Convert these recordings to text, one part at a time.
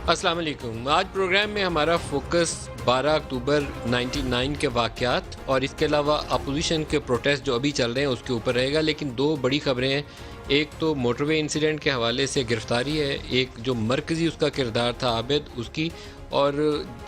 السلام علیکم. آج پروگرام میں ہمارا فوکس 12 اکتوبر 99 کے واقعات اور اس کے علاوہ اپوزیشن کے پروٹیسٹ جو ابھی چل رہے ہیں اس کے اوپر رہے گا. لیکن دو بڑی خبریں ہیں. ایک تو موٹر وے انسیڈنٹ کے حوالے سے گرفتاری ہے، ایک جو مرکزی اس کا کردار تھا عابد اس کی. اور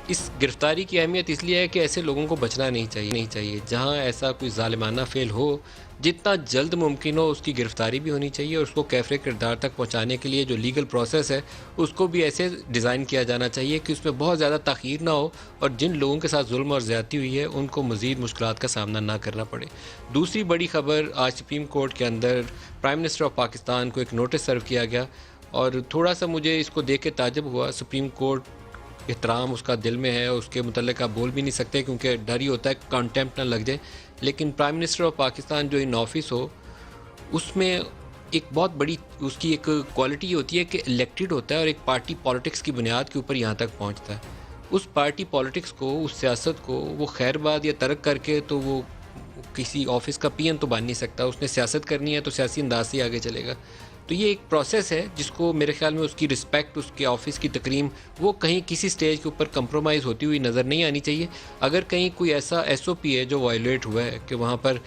اس گرفتاری کی اہمیت اس لیے ہے کہ ایسے لوگوں کو بچنا نہیں چاہیے. جہاں ایسا کوئی ظالمانہ فعل ہو، جتنا جلد ممکن ہو اس کی گرفتاری بھی ہونی چاہیے، اور اس کو کیفر کردار تک پہنچانے کے لیے جو لیگل پروسیس ہے اس کو بھی ایسے ڈیزائن کیا جانا چاہیے کہ اس میں بہت زیادہ تاخیر نہ ہو، اور جن لوگوں کے ساتھ ظلم اور زیادتی ہوئی ہے ان کو مزید مشکلات کا سامنا نہ کرنا پڑے. دوسری بڑی خبر، آج سپریم کورٹ کے اندر پرائم منسٹر آف پاکستان کو ایک نوٹس سرو کیا گیا، اور تھوڑا سا مجھے اس کو دیکھ کے تعجب ہوا. سپریم کورٹ احترام اس کا دل میں ہے، اس کے متعلق آپ بول بھی نہیں سکتے کیونکہ ڈر ہی ہوتا ہے کانٹیمپٹ نہ لگ جائے. لیکن پرائم منسٹر آف پاکستان جو ان آفس ہو، اس میں ایک بہت بڑی اس کی ایک کوالٹی یہ ہوتی ہے کہ الیکٹڈ ہوتا ہے اور ایک پارٹی پالیٹکس کی بنیاد کے اوپر یہاں تک پہنچتا ہے. اس پارٹی پالیٹکس کو، اس سیاست کو وہ خیر باد یا ترک کر کے تو وہ کسی آفس کا پی ایم تو بن نہیں سکتا. اس نے سیاست کرنی ہے تو سیاسی انداز سے آگے چلے گا. تو یہ ایک پروسیس ہے جس کو میرے خیال میں اس کی رسپیکٹ، اس کے آفس کی تکریم، وہ کہیں کسی سٹیج کے اوپر کمپرومائز ہوتی ہوئی نظر نہیں آنی چاہیے. اگر کہیں کوئی ایسا ایس او پی ہے جو وائلیٹ ہوا ہے کہ وہاں پر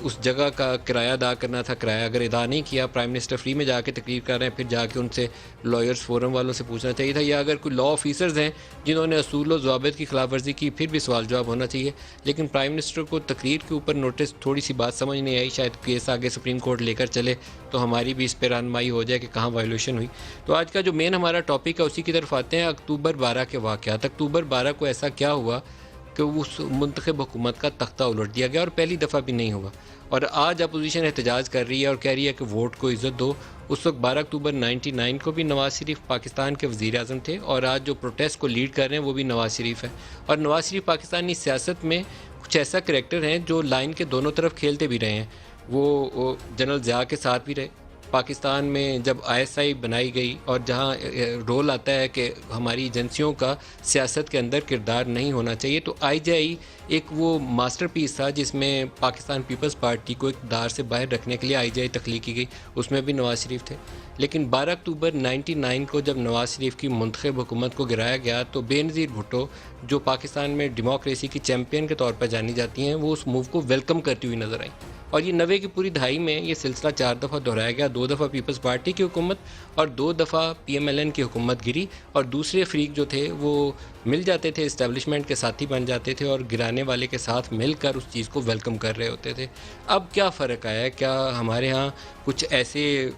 اس جگہ کا کرایہ ادا کرنا تھا، کرایہ اگر ادا نہیں کیا، پرائم منسٹر فری میں جا کے تقریر کر رہے ہیں، پھر جا کے ان سے لائرز فورم والوں سے پوچھنا چاہیے تھا. یا اگر کوئی لا آفیسرز ہیں جنہوں نے اصول و ضوابط کی خلاف ورزی کی، پھر بھی سوال جواب ہونا چاہیے. لیکن پرائم منسٹر کو تقریر کے اوپر نوٹس، تھوڑی سی بات سمجھ نہیں آئی، شاید کیس آگے سپریم کورٹ لے کر چلے تو ہماری بھی اس پہ رہنمائی ہو جائے کہ کہاں وائلیشن ہوئی. تو آج کا جو مین ہمارا ٹاپک ہے اسی کی طرف آتے ہیں. اکتوبر 12 کے واقعات. اکتوبر 12 کو ایسا کیا ہوا کہ اس منتخب حکومت کا تختہ الٹ دیا گیا، اور پہلی دفعہ بھی نہیں ہوا. اور آج اپوزیشن احتجاج کر رہی ہے اور کہہ رہی ہے کہ ووٹ کو عزت دو. اس وقت 12 اکتوبر 99 کو بھی نواز شریف پاکستان کے وزیر اعظم تھے، اور آج جو پروٹیسٹ کو لیڈ کر رہے ہیں وہ بھی نواز شریف ہے. اور نواز شریف پاکستانی سیاست میں کچھ ایسا کریکٹر ہیں جو لائن کے دونوں طرف کھیلتے بھی رہے ہیں. وہ جنرل ضیاء کے ساتھ بھی رہے. پاکستان میں جب آئی ایس آئی بنائی گئی اور جہاں رول آتا ہے کہ ہماری ایجنسیوں کا سیاست کے اندر کردار نہیں ہونا چاہیے، تو آئی جے آئی ایک وہ ماسٹر پیس تھا جس میں پاکستان پیپلز پارٹی کو اقتدار سے باہر رکھنے کے لیے آئی جے آئی تخلیق کی گئی. اس میں بھی نواز شریف تھے. لیکن 12 اکتوبر 99 کو جب نواز شریف کی منتخب حکومت کو گرایا گیا تو بے نظیر بھٹو، جو پاکستان میں ڈیموکریسی کی چیمپئن کے طور پر جانی جاتی ہیں، وہ اس موو کو ویلکم کرتی ہوئی نظر آئیں. اور یہ 90 کی پوری دہائی میں یہ سلسلہ 4 دفعہ دہرایا گیا. 2 دفعہ پیپلز پارٹی کی حکومت اور 2 دفعہ پی ایم ایل این کی حکومت گری، اور دوسرے فریق جو تھے وہ مل جاتے تھے، اسٹیبلشمنٹ کے ساتھی بن جاتے تھے اور گرانے والے کے ساتھ مل کر اس چیز کو ویلکم کر رہے ہوتے تھے. اب کیا فرق آیا ہے؟ کیا ہمارے ہاں کچھ ایسے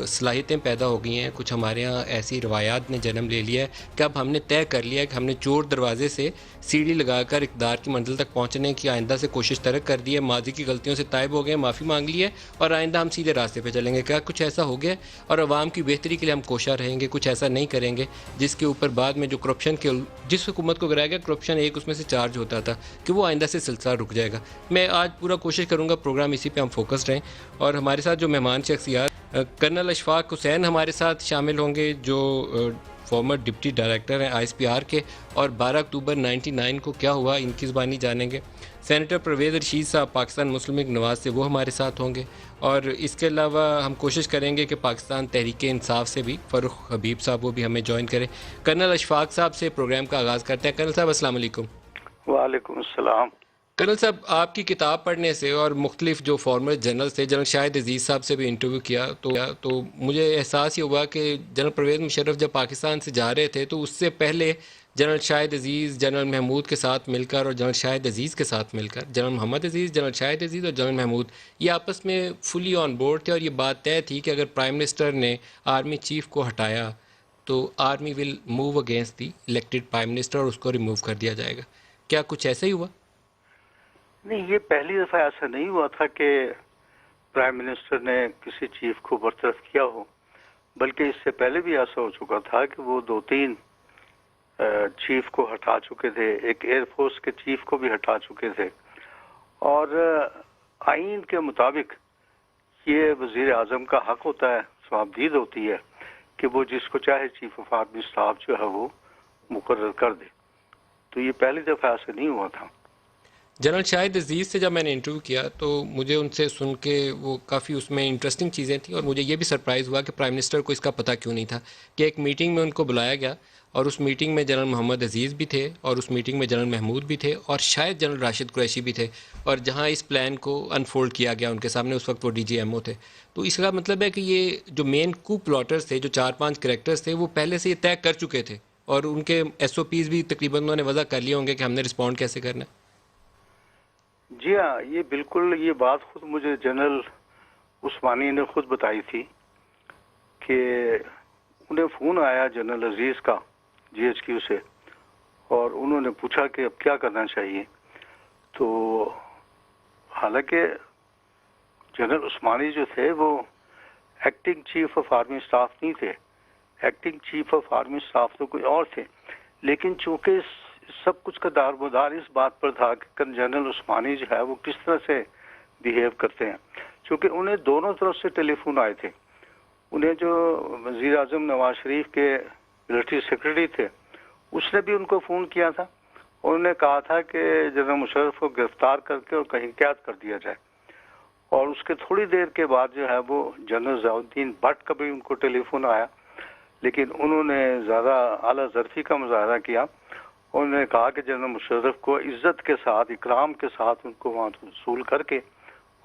صلاحیتیں پیدا ہو گئی ہیں، کچھ ہمارے ہاں ایسی روایات نے جنم لے لیا ہے کہ اب ہم نے طے کر لیا ہے کہ ہم نے چور دروازے سے سیڑھی لگا کر اقتدار کی منزل تک پہنچنے کی آئندہ سے کوشش ترک کر دی ہے، ماضی کی غلطیوں سے تائب ہو گئے، معافی مانگ لی ہے، اور آئندہ ہم سیدھے راستے پہ چلیں گے؟ کیا کچھ ایسا ہو گیا؟ اور عوام کی بہتری کے لیے ہم کوشاں رہیں گے، کچھ ایسا نہیں کریں گے جس کے اوپر بعد میں جو کرپشن کے جس حکومت کو گرایا گیا، کرپشن ایک اس میں سے چارج ہوتا تھا کہ وہ آئندہ سے سلسلہ رک جائے گا. میں آج پورا کوشش کروں گا پروگرام اسی پہ ہم فوکس رہیں. اور ہمارے ساتھ جو مہمان شخصیات، کرنل اشفاق حسین ہمارے ساتھ شامل ہوں گے، جو فارمر ڈپٹی ڈائریکٹر ہیں آئی ایس پی آر کے، اور 12 اکتوبر 99 کو کیا ہوا ان کی زبانی جانیں گے. سینیٹر پرویز رشید صاحب پاکستان مسلم لیگ نواز سے، وہ ہمارے ساتھ ہوں گے. اور اس کے علاوہ ہم کوشش کریں گے کہ پاکستان تحریک انصاف سے بھی فاروق حبیب صاحب وہ بھی ہمیں جوائن کریں. کرنل اشفاق صاحب سے پروگرام کا آغاز کرتے ہیں. کرنل صاحب السلام علیکم. وعلیکم السلام. کرنل صاحب، آپ کی کتاب پڑھنے سے اور مختلف جو فارمر جنرل تھے، جنرل شاہد عزیز صاحب سے بھی انٹرویو کیا تو مجھے احساس یہ ہوا کہ جنرل پرویز مشرف جب پاکستان سے جا رہے تھے تو اس سے پہلے جنرل شاہد عزیز جنرل محمود کے ساتھ مل کر، اور جنرل شاہد عزیز کے ساتھ مل کر، جنرل محمد عزیز، جنرل شاہد عزیز اور جنرل محمود، یہ آپس میں فلی آن بورڈ تھے، اور یہ بات طے تھی کہ اگر پرائم منسٹر نے آرمی چیف کو ہٹایا تو army will move against the elected prime minister اور اس کو ریموو کر دیا جائے گا. کیا کچھ ایسا ہی ہوا؟ نہیں، یہ پہلی دفعہ ایسا نہیں ہوا تھا کہ پرائم منسٹر نے کسی چیف کو برطرف کیا ہو، بلکہ اس سے پہلے بھی ایسا ہو چکا تھا کہ وہ 2-3 چیف کو ہٹا چکے تھے. ایک ایئر فورس کے چیف کو بھی ہٹا چکے تھے. اور آئین کے مطابق یہ وزیر اعظم کا حق ہوتا ہے، صوابدید ہوتی ہے کہ وہ جس کو چاہے چیف آف آرمی اسٹاف جو ہے وہ مقرر کر دے. تو یہ پہلی دفعہ ایسا نہیں ہوا تھا. جنرل شاہد عزیز سے جب میں نے انٹرویو کیا تو مجھے ان سے سن کے وہ کافی اس میں انٹرسٹنگ چیزیں تھیں، اور مجھے یہ بھی سرپرائز ہوا کہ پرائم منسٹر کو اس کا پتہ کیوں نہیں تھا کہ ایک میٹنگ میں ان کو بلایا گیا، اور اس میٹنگ میں جنرل محمد عزیز بھی تھے، اور اس میٹنگ میں جنرل محمود بھی تھے، اور شاید جنرل راشد قریشی بھی تھے، اور جہاں اس پلان کو انفولڈ کیا گیا ان کے سامنے اس وقت وہ ڈی جی ایم او تھے۔ تو اس کا مطلب ہے کہ یہ جو مین کو پلاٹرز تھے، جو 4-5 کریکٹرز تھے، وہ پہلے سے یہ طے کر چکے تھے، اور ان کے ایس او پیز بھی تقریباً انہوں نے وضع کر لیے ہوں گے کہ ہم نے رسپونڈ کیسے کرنا ہے۔ جی ہاں، یہ بالکل یہ بات خود مجھے جنرل عثمانی نے خود بتائی تھی کہ انہیں فون آیا جنرل عزیز کا جی ایچ کیو سے، اور انہوں نے پوچھا کہ اب کیا کرنا چاہیے۔ تو حالانکہ جنرل عثمانی جو تھے وہ acting chief of army staff نہیں تھے، acting chief of army staff تو کوئی اور تھے، لیکن چونکہ سب کچھ کا دارمدار اس بات پر تھا کہ جنرل عثمانی جو ہے وہ کس طرح سے بیہیو کرتے ہیں، چونکہ انہیں دونوں طرف سے ٹیلی فون آئے تھے۔ انہیں جو وزیر اعظم نواز شریف کے ملٹری سیکرٹری تھے اس نے بھی ان کو فون کیا تھا، اور انہوں نے کہا تھا کہ جنرل مشرف کو گرفتار کر کے اور کہیں قید کر دیا جائے۔ اور اس کے تھوڑی دیر کے بعد جو ہے وہ جنرل ضیاء الدین بٹ کا بھی ان کو ٹیلی فون آیا، لیکن انہوں نے زیادہ اعلیٰ ظرفی کا مظاہرہ کیا۔ انہوں نے کہا کہ جنرل مشرف کو عزت کے ساتھ، اکرام کے ساتھ ان کو وہاں وصول کر کے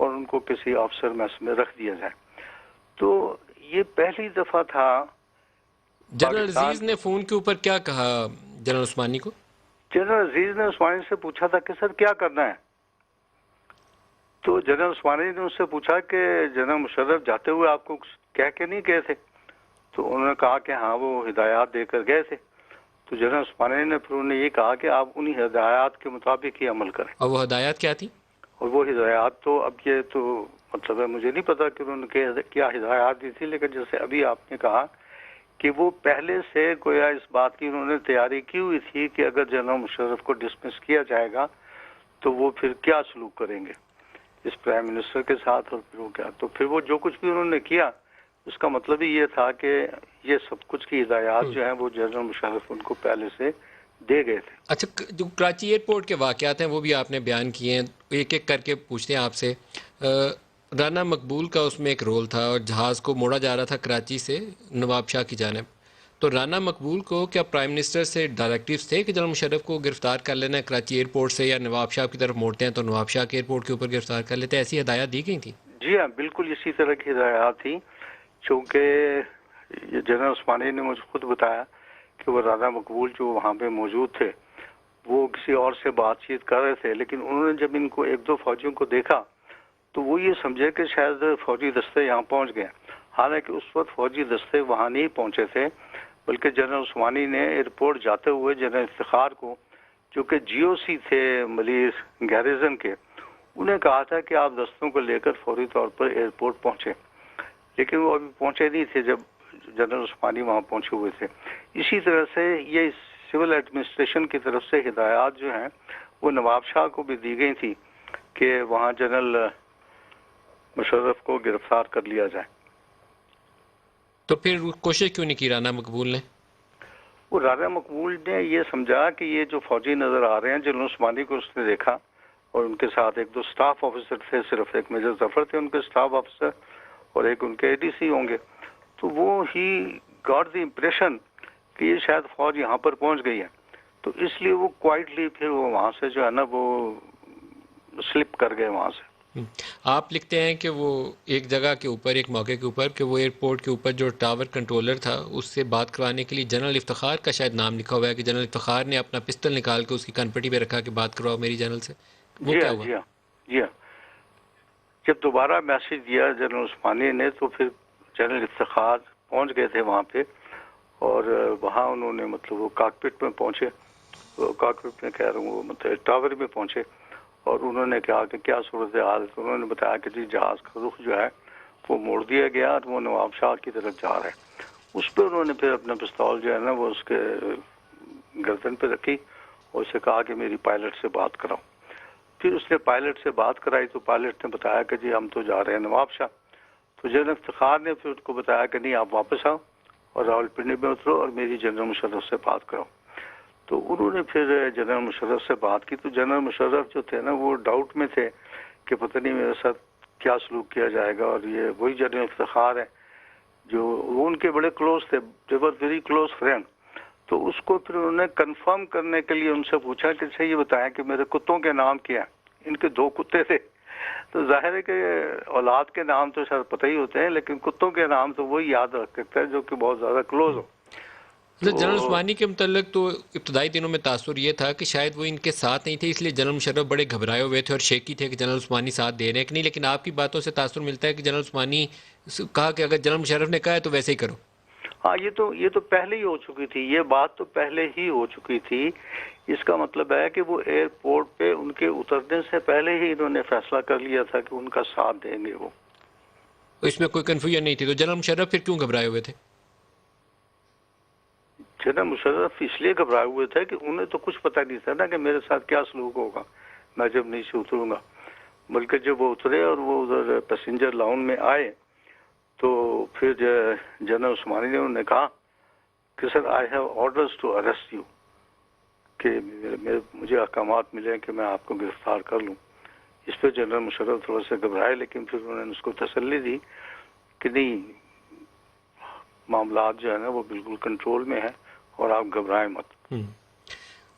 اور ان کو کسی آفیسر میس میں رکھ دیا جائے۔ تو یہ پہلی دفعہ تھا جنرل پاکستان۔ عزیز نے فون کے اوپر کیا کہا جنرل عثمانی کو؟ جنرل عزیز نے عثمانی سے پوچھا تھا کہ سر کیا کرنا ہے، تو جنرل عثمانی نے اس سے پوچھا کہ جنرل مشرف جاتے ہوئے آپ کو کچھ کہہ کے نہیں گئے تھے؟ تو انہوں نے کہا کہ ہاں وہ ہدایات دے کر گئے تھے۔ تو جنرل عثمانی نے پھر انہیں یہ کہا کہ آپ انہی ہدایات کے مطابق ہی عمل کریں، اور وہ ہدایات کیا تھی؟ اور وہ ہدایات تو اب یہ تو مطلب ہے مجھے نہیں پتا کہ انہوں نے کیا ہدایات دی تھی، لیکن جیسے ابھی آپ نے کہا کہ وہ پہلے سے گویا اس بات کی انہوں نے تیاری کی ہوئی تھی کہ اگر جنرل مشرف کو ڈسمس کیا جائے گا تو وہ پھر کیا سلوک کریں گے اس پرائم منسٹر کے ساتھ، اور پھر وہ کیا، تو پھر وہ جو کچھ بھی انہوں نے کیا اس کا مطلب ہی یہ تھا کہ یہ سب کچھ کی ہدایات جو ہیں وہ جنرل مشرف ان کو پہلے سے دے گئے تھے۔ اچھا، جو کراچی ایئرپورٹ کے واقعات ہیں وہ بھی آپ نے بیان کیے ہیں، ایک ایک کر کے پوچھتے ہیں آپ سے۔ رانا مقبول کا اس میں ایک رول تھا، اور جہاز کو موڑا جا رہا تھا کراچی سے نواب شاہ کی جانب، تو رانا مقبول کو کیا پرائم منسٹر سے ڈائریکٹیوز تھے کہ جنرل مشرف کو گرفتار کر لینا ہے کراچی ایئرپورٹ سے، یا نواب شاہ کی طرف موڑتے ہیں تو نواب شاہ کے ایئرپورٹ کے اوپر گرفتار کر لیتے ہیں؟ ایسی ہدایات دی گئی تھیں؟ جی ہاں، بالکل اسی طرح کی ہدایات تھیں، چونکہ یہ جنرل عثمانی نے مجھے خود بتایا کہ وہ رانا مقبول جو وہاں پہ موجود تھے وہ کسی اور سے بات چیت کر رہے تھے، لیکن انہوں نے جب ان کو ایک دو فوجیوں کو دیکھا تو وہ یہ سمجھے کہ شاید فوجی دستے یہاں پہنچ گئے، حالانکہ اس وقت فوجی دستے وہاں نہیں پہنچے تھے، بلکہ جنرل عثمانی نے ایئرپورٹ جاتے ہوئے جنرل افتخار کو، جو کہ جی او سی تھے ملیز گیریزن کے، انہیں کہا تھا کہ آپ دستوں کو لے کر فوری طور پر ایئرپورٹ پہنچے، لیکن وہ ابھی پہنچے نہیں تھے جب جنرل عثمانی وہاں پہنچے ہوئے تھے۔ اسی طرح سے یہ سول ایڈمنسٹریشن کی طرف سے ہدایات جو ہیں وہ نواب شاہ کو بھی دی گئی تھی کہ وہاں جنرل مشرف کو گرفتار کر لیا جائے۔ تو پھر کوشش کیوں نہیں کی رانا مقبول نے؟ وہ رانا مقبول نے یہ سمجھا کہ یہ جو فوجی نظر آ رہے ہیں، جنرل عثمانی کو اس نے دیکھا، اور ان کے ساتھ ایک دو سٹاف آفیسر تھے، صرف ایک میجر ظفر تھے ان کے سٹاف آفیسر، اور ایک ان کے اے ڈی سی ہوں گے، تو وہ ہی گاٹ دی امپریشن کہ یہ شاید فوج یہاں پر پہنچ گئی ہے، تو اس لیے وہ کوائٹلی پھر وہ وہاں سے جو ہے نا وہ سلپ کر گئے وہاں سے۔ آپ لکھتے ہیں کہ وہ ایک جگہ کے اوپر، ایک موقع کے اوپر، کہ وہ ایئرپورٹ کے اوپر جو ٹاور کنٹرولر تھا اس سے بات کروانے کے لیے جنرل افتخار کا شاید نام لکھا ہوا ہے، کہ جنرل افتخار نے اپنا پسٹل نکال کے اس کی کنپٹی پہ رکھا کہ بات کرواؤ میری جنرل سے، وہ جی کیا ہاں، ہوا؟ جی ہاں، جی ہاں، جب دوبارہ میسج دیا جنرل عثمانی نے تو پھر جنرل افتخار پہنچ گئے تھے وہاں پہ، اور وہاں انہوں نے مطلب وہ کاکپٹ میں پہنچے، کاکپٹ میں کہہ رہا ہوں وہ مطلب ٹاور میں پہنچے، اور انہوں نے کہا کہ کیا صورتحال ہے، تو انہوں نے بتایا کہ جی جہاز کا رخ جو ہے وہ موڑ دیا گیا اور وہ نواب شاہ کی طرف جا رہا ہے۔ اس پہ انہوں نے پھر اپنا پستول جو ہے نا وہ اس کے گردن پہ رکھی اور اسے کہا کہ میری پائلٹ سے بات کراؤ۔ پھر اس نے پائلٹ سے بات کرائی تو پائلٹ نے بتایا کہ جی ہم تو جا رہے ہیں نواب شاہ۔ تو جنرل افتخار نے پھر اس کو بتایا کہ نہیں آپ واپس آؤ اور راول پنڈی میں اترو اور میری جنرل مشرف سے بات کرو۔ تو انہوں نے پھر جنرل مشرف سے بات کی. تو جنرل مشرف جو تھے نا وہ ڈاؤٹ میں تھے کہ پتہ نہیں میرے ساتھ کیا سلوک کیا جائے گا. اور یہ وہی جنرل افتخار ہے جو وہ ان کے بڑے کلوز تھے, دے ور ویری کلوز فرینڈ. تو اس کو پھر انہوں نے کنفرم کرنے کے لیے ان سے پوچھا کہ اچھا یہ بتائیں کہ میرے کتوں کے نام کیا ہیں. ان کے 2 کتے تھے, تو ظاہر ہے کہ اولاد کے نام تو شاید پتہ ہی ہوتے ہیں, لیکن کتوں کے نام تو وہی یاد رکھ سکتا ہے جو کہ بہت زیادہ کلوز ہو. جنرل عثمانی کے متعلق تو ابتدائی دنوں میں تاثر یہ تھا کہ شاید وہ ان کے ساتھ نہیں تھے, اس لیے جنرل مشرف بڑے گھبرائے ہوئے تھے اور شیکی تھے کہ جنرل عثمانی ساتھ دے رہے ہیں کہ نہیں. لیکن آپ کی باتوں سے تاثر ملتا ہے کہ جنرل عثمانی کہا کہ اگر جنرل مشرف نے کہا ہے تو ویسے ہی کرو. ہاں, یہ تو پہلے ہی ہو چکی تھی, یہ بات تو پہلے ہی ہو چکی تھی. اس کا مطلب ہے کہ وہ ایئرپورٹ پہ ان کے اترنے سے پہلے ہی انہوں نے فیصلہ کر لیا تھا کہ ان کا ساتھ دیں گے وہ. اس میں کوئی کنفیوژن نہیں تھی, تو جنرل مشرف پھر کیوں گھبرائے ہوئے تھے؟ جنرل مشرف اس لیے گھبرائے ہوئے تھے کہ انہیں تو کچھ پتہ نہیں تھا نا کہ میرے ساتھ کیا سلوک ہوگا میں جب نیچے اتروں گا. بلکہ جب وہ اترے اور وہ ادھر پیسنجر لاؤنج میں آئے تو پھر جنرل عثمانی نے انہوں نے کہا کہ sir I have orders to arrest you, کہ مجھے احکامات ملے کہ میں آپ کو گرفتار کر لوں. اس پہ جنرل مشرف تھوڑا سے گھبرائے, لیکن پھر انہوں نے اس کو تسلی دی کہ نہیں, معاملات جو ہے نا وہ بالکل کنٹرول میں ہے اور آپ گھبرائیں مت.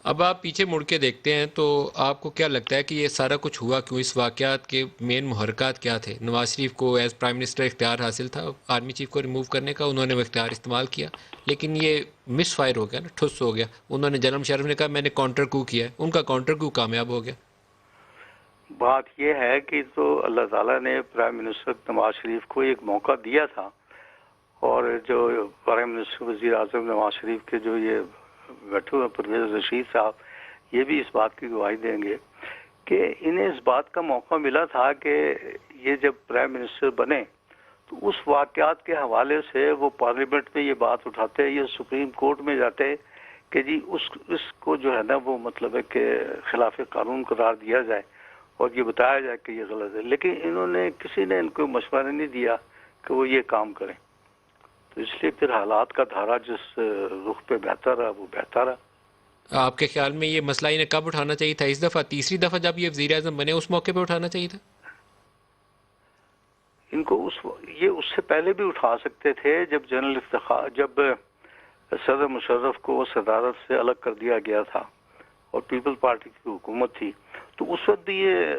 اب آپ پیچھے مڑ کے دیکھتے ہیں تو آپ کو کیا لگتا ہے کہ یہ سارا کچھ ہوا کیوں؟ اس واقعات کے مین محرکات کیا تھے؟ نواز شریف کو ایز پرائم منسٹر اختیار حاصل تھا آرمی چیف کو ریموو کرنے کا, انہوں نے وہ اختیار استعمال کیا, لیکن یہ مس فائر ہو گیا نا, ٹھس ہو گیا. انہوں نے جنرل مشرف نے کہا میں نے کاؤنٹر کو کیا ہے, ان کا کاؤنٹر کو کامیاب ہو گیا. بات یہ ہے کہ تو اللہ تعالیٰ نے پرائم منسٹر نواز شریف کو ایک موقع دیا تھا, اور جو پرائم منسٹر وزیر اعظم نواز شریف کے جو یہ بیٹھے ہوئے پرویز رشید صاحب, یہ بھی اس بات کی گواہی دیں گے کہ انہیں اس بات کا موقع ملا تھا کہ یہ جب پرائم منسٹر بنے تو اس واقعات کے حوالے سے وہ پارلیمنٹ میں یہ بات اٹھاتے, یہ سپریم کورٹ میں جاتے کہ جی اس کو جو ہے نا وہ مطلب ہے کہ خلاف قانون قرار دیا جائے اور یہ بتایا جائے کہ یہ غلط ہے. لیکن انہوں نے کسی نے ان کو مشورہ نہیں دیا کہ وہ یہ کام کریں, تو اس لیے پھر حالات کا دھارا جس رخ پہ بہتر رہا وہ بہتر رہا. آپ کے خیال میں یہ مسئلہ انہیں کب اٹھانا چاہیے تھا؟ اس دفعہ تیسری دفعہ جب یہ وزیر اعظم بنے اس موقع پہ اٹھانا چاہیے تھا؟ ان کو یہ اس سے پہلے بھی اٹھا سکتے تھے جب جنرل افتخار, جب صدر مشرف کو صدارت سے الگ کر دیا گیا تھا اور پیپل پارٹی کی حکومت تھی, تو اس وقت بھی یہ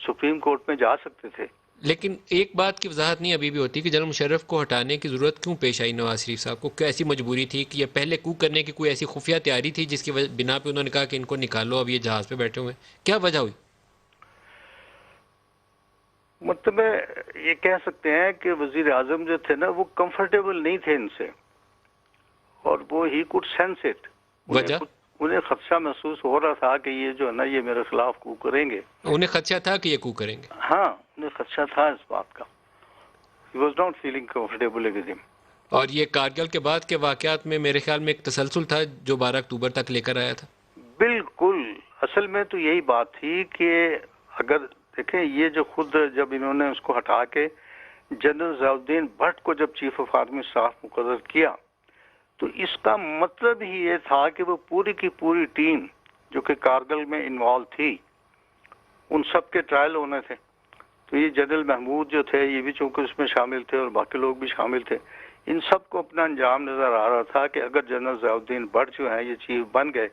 سپریم کورٹ میں جا سکتے تھے. لیکن ایک بات کی وضاحت نہیں ابھی بھی ہوتی کہ جنرل مشرف کو ہٹانے کی ضرورت کیوں پیش آئی نواز شریف صاحب کو؟ کیا ایسی مجبوری تھی کہ یہ پہلے کو کرنے کی کوئی ایسی خفیہ تیاری تھی جس کی بنا پہ انہوں نے کہا کہ ان کو نکالو, اب یہ جہاز پہ بیٹھے ہوئے ہیں؟ کیا وجہ ہوئی؟ مطلب یہ کہہ سکتے ہیں کہ وزیر اعظم جو تھے نا وہ کمفرٹیبل نہیں تھے ان سے, اور وہ ہی کوڈ سینس اٹ. وجہ انہیں خدشہ محسوس ہو رہا تھا کہ یہ جو ہے نا یہ میرے خلاف کو کریں گے. انہیں خدشہ تھا کہ یہ کو کریں گے؟ ہاں, انہیں خدشہ تھا اس بات کا. He was not feeling comfortable with him. اور یہ کارگل کے بعد کے واقعات میں میرے خیال میں ایک تسلسل تھا جو 12 اکتوبر تک لے کر آیا تھا. بالکل, اصل میں تو یہی بات تھی کہ اگر دیکھیں یہ جو خود جب انہوں نے اس کو ہٹا کے جنرل ضیاء الدین بھٹ کو جب چیف آف آرمی اسٹاف مقرر کیا, تو اس کا مطلب ہی یہ تھا کہ وہ پوری کی پوری ٹیم جو کہ کارگل میں انوالو تھی ان سب کے ٹرائل ہونے تھے. تو یہ جنرل محمود جو تھے یہ بھی چونکہ اس میں شامل تھے اور باقی لوگ بھی شامل تھے, ان سب کو اپنا انجام نظر آ رہا تھا کہ اگر جنرل ضیاء الدین بھٹ جو ہیں یہ چیف بن گئے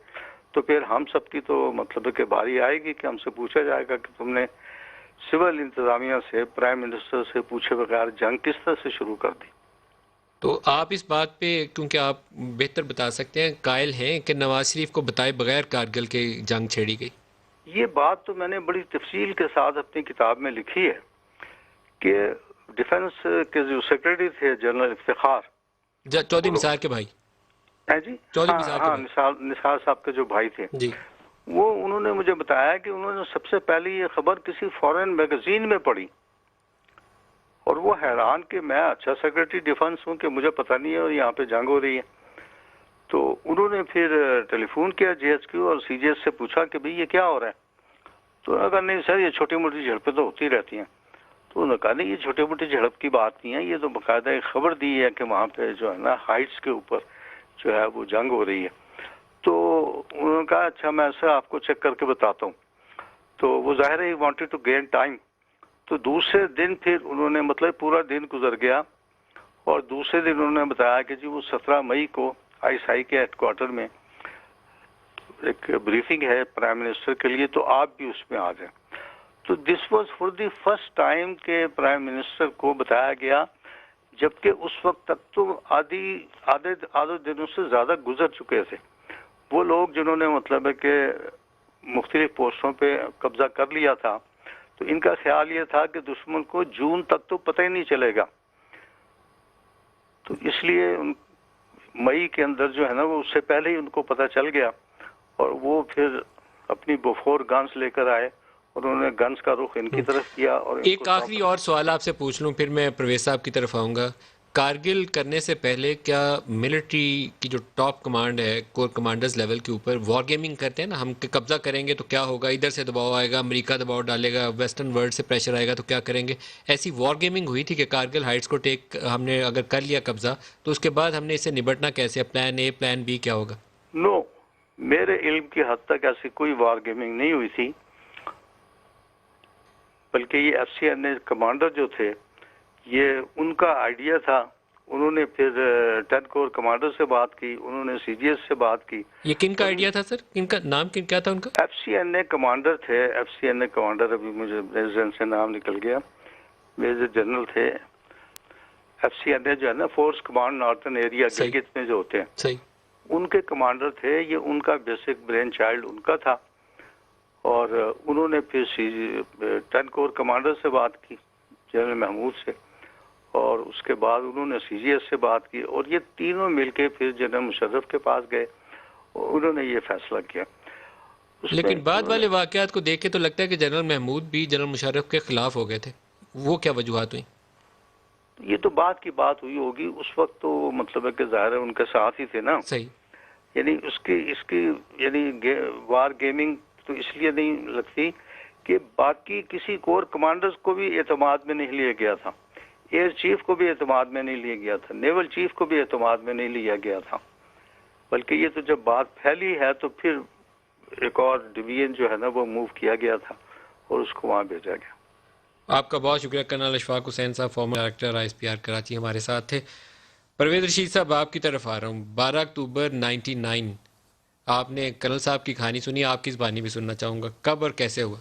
تو پھر ہم سب کی تو مطلب ہے کہ باری آئے گی کہ ہم سے پوچھا جائے گا کہ تم نے سول انتظامیہ سے پرائم منسٹر سے پوچھے بغیر جنگ کس طرح سے شروع کر دی. تو آپ اس بات پہ کیونکہ آپ بہتر بتا سکتے ہیں قائل ہیں کہ نواز شریف کو بتائے بغیر کارگل کے جنگ چھیڑی گئی؟ یہ بات تو میں نے بڑی تفصیل کے ساتھ اپنی کتاب میں لکھی ہے کہ ڈیفنس کے جو سیکرٹری تھے جنرل افتخار چودھری نثار کے بھائی, جی ہاں نثار صاحب کے جو بھائی تھے جی, وہ انہوں نے مجھے بتایا کہ انہوں نے سب سے پہلے یہ خبر کسی فورن میگزین میں پڑھی اور وہ حیران کہ میں اچھا سیکرٹری ڈیفنس ہوں کہ مجھے پتہ نہیں ہے اور یہاں پہ جنگ ہو رہی ہے. تو انہوں نے پھر ٹیلی فون کیا جی ایچ کیو اور سی جی ایس سے پوچھا کہ بھئی یہ کیا ہو رہا ہے. تو اگر نہیں سر یہ چھوٹی موٹی جھڑپیں تو ہوتی رہتی ہیں. تو انہوں نے کہا نہیں یہ چھوٹی موٹی جھڑپ کی بات نہیں ہے, یہ تو باقاعدہ ایک خبر دی ہے کہ وہاں پہ جو ہے نا ہائٹس کے اوپر جو ہے وہ جنگ ہو رہی ہے. تو انہوں نے کہا اچھا میں ایسا آپ کو چیک کر کے بتاتا ہوں. تو وہ ظاہر ہے وانٹیڈ ٹو گین ٹائم. تو دوسرے دن پھر انہوں نے مطلب پورا دن گزر گیا اور دوسرے دن انہوں نے بتایا کہ جی وہ 17 مئی کو آئی ایس آئی کے ہیڈ کوارٹر میں ایک بریفنگ ہے پرائم منسٹر کے لیے، تو آپ بھی اس میں آ جائیں. تو this was for the first time کہ پرائم منسٹر کو بتایا گیا، جبکہ اس وقت تک تو آدھے دنوں سے زیادہ گزر چکے تھے. وہ لوگ جنہوں نے مطلب ہے کہ مختلف پوسٹوں پہ قبضہ کر لیا تھا، تو ان کا خیال یہ تھا کہ دشمن کو جون تک تو پتہ ہی نہیں چلے گا. تو اس لیے مئی کے اندر جو ہے نا وہ اس سے پہلے ہی ان کو پتہ چل گیا، اور وہ پھر اپنی بفور گنز لے کر آئے اور انہوں نے گنز کا رخ ان کی طرف کیا. اور ایک آخری اور سوال آپ سے پوچھ لوں پھر میں پرویز صاحب کی طرف آؤں گا. کارگل کرنے سے پہلے کیا ملٹری کی جو ٹاپ کمانڈ ہے کور کمانڈرز لیول کے اوپر وار گیمنگ کرتے ہیں نا، ہم کہ قبضہ کریں گے تو کیا ہوگا، ادھر سے دباؤ آئے گا، امریکہ دباؤ ڈالے گا، ویسٹرن ورلڈ سے پریشر آئے گا تو کیا کریں گے، ایسی وار گیمنگ ہوئی تھی کہ کارگل ہائٹس کو ہم نے اگر کر لیا قبضہ تو اس کے بعد ہم نے اس سے نبٹنا کیسے، پلان اے پلان بی کیا ہوگا؟ نو، میرے علم کی حد تک ایسی کوئی وار گیمنگ نہیں ہوئی تھی، بلکہ یہ ایف سی این اے کمانڈر جو تھے یہ ان کا آئیڈیا تھا. انہوں نے پھر 10 کور کمانڈر سے بات کی، انہوں نے سی جی ایس سے بات کی. یہ کن کا آئیڈیا تھا سر، کن کا نام کیا تھا ان کا؟ ایف سی این اے کمانڈر تھے. ایف سی این اے کمانڈر ابھی مجھے میرے ذہن سے نام نکل گیا، میجر جنرل تھے. ایف سی این اے جو ہے نا force command northern area Gilgit میں جو ہوتے ہیں، صحیح، ان کے کمانڈر تھے. یہ ان کا بیسک برین چائلڈ ان کا تھا. اور انہوں نے پھر 10 کور کمانڈر سے بات کی، جنرل محمود سے، اور اس کے بعد انہوں نے سی جی ایس سے بات کی، اور یہ تینوں مل کے پھر جنرل مشرف کے پاس گئے اور انہوں نے یہ فیصلہ کیا. لیکن بعد والے واقعات کو دیکھ کے تو لگتا ہے کہ جنرل محمود بھی جنرل مشرف کے خلاف ہو گئے تھے، وہ کیا وجوہات ہوئیں؟ یہ تو بعد کی بات ہوئی ہوگی، اس وقت تو مطلب ہے کہ ظاہر ہے ان کے ساتھ ہی تھے نا. صحیح. یعنی اس کی یعنی وار گیمنگ تو اس لیے نہیں لگتی کہ باقی کسی کور کمانڈرز کو بھی اعتماد میں نہیں لیا گیا تھا، ایئر چیف کو بھی اعتماد میں نہیں لیا گیا تھا، نیول چیف کو بھی اعتماد میں نہیں لیا گیا تھا. بلکہ یہ تو جب بات پھیلی ہے تو پھر ایک اور ڈویژن جو ہے نا وہ موو کیا گیا تھا اور اس کو وہاں بھیجا گیا. آپ کا بہت شکریہ کرنل اشفاق حسین صاحب، former director I S P R Karachi ہمارے ساتھ تھے. پرویز رشید صاحب آپ کی طرف آ رہا ہوں. 12 اکتوبر 99 آپ نے کرنل صاحب کی کہانی سنی، آپ کی زبانی بھی سننا چاہوں گا، کب اور کیسے ہوا؟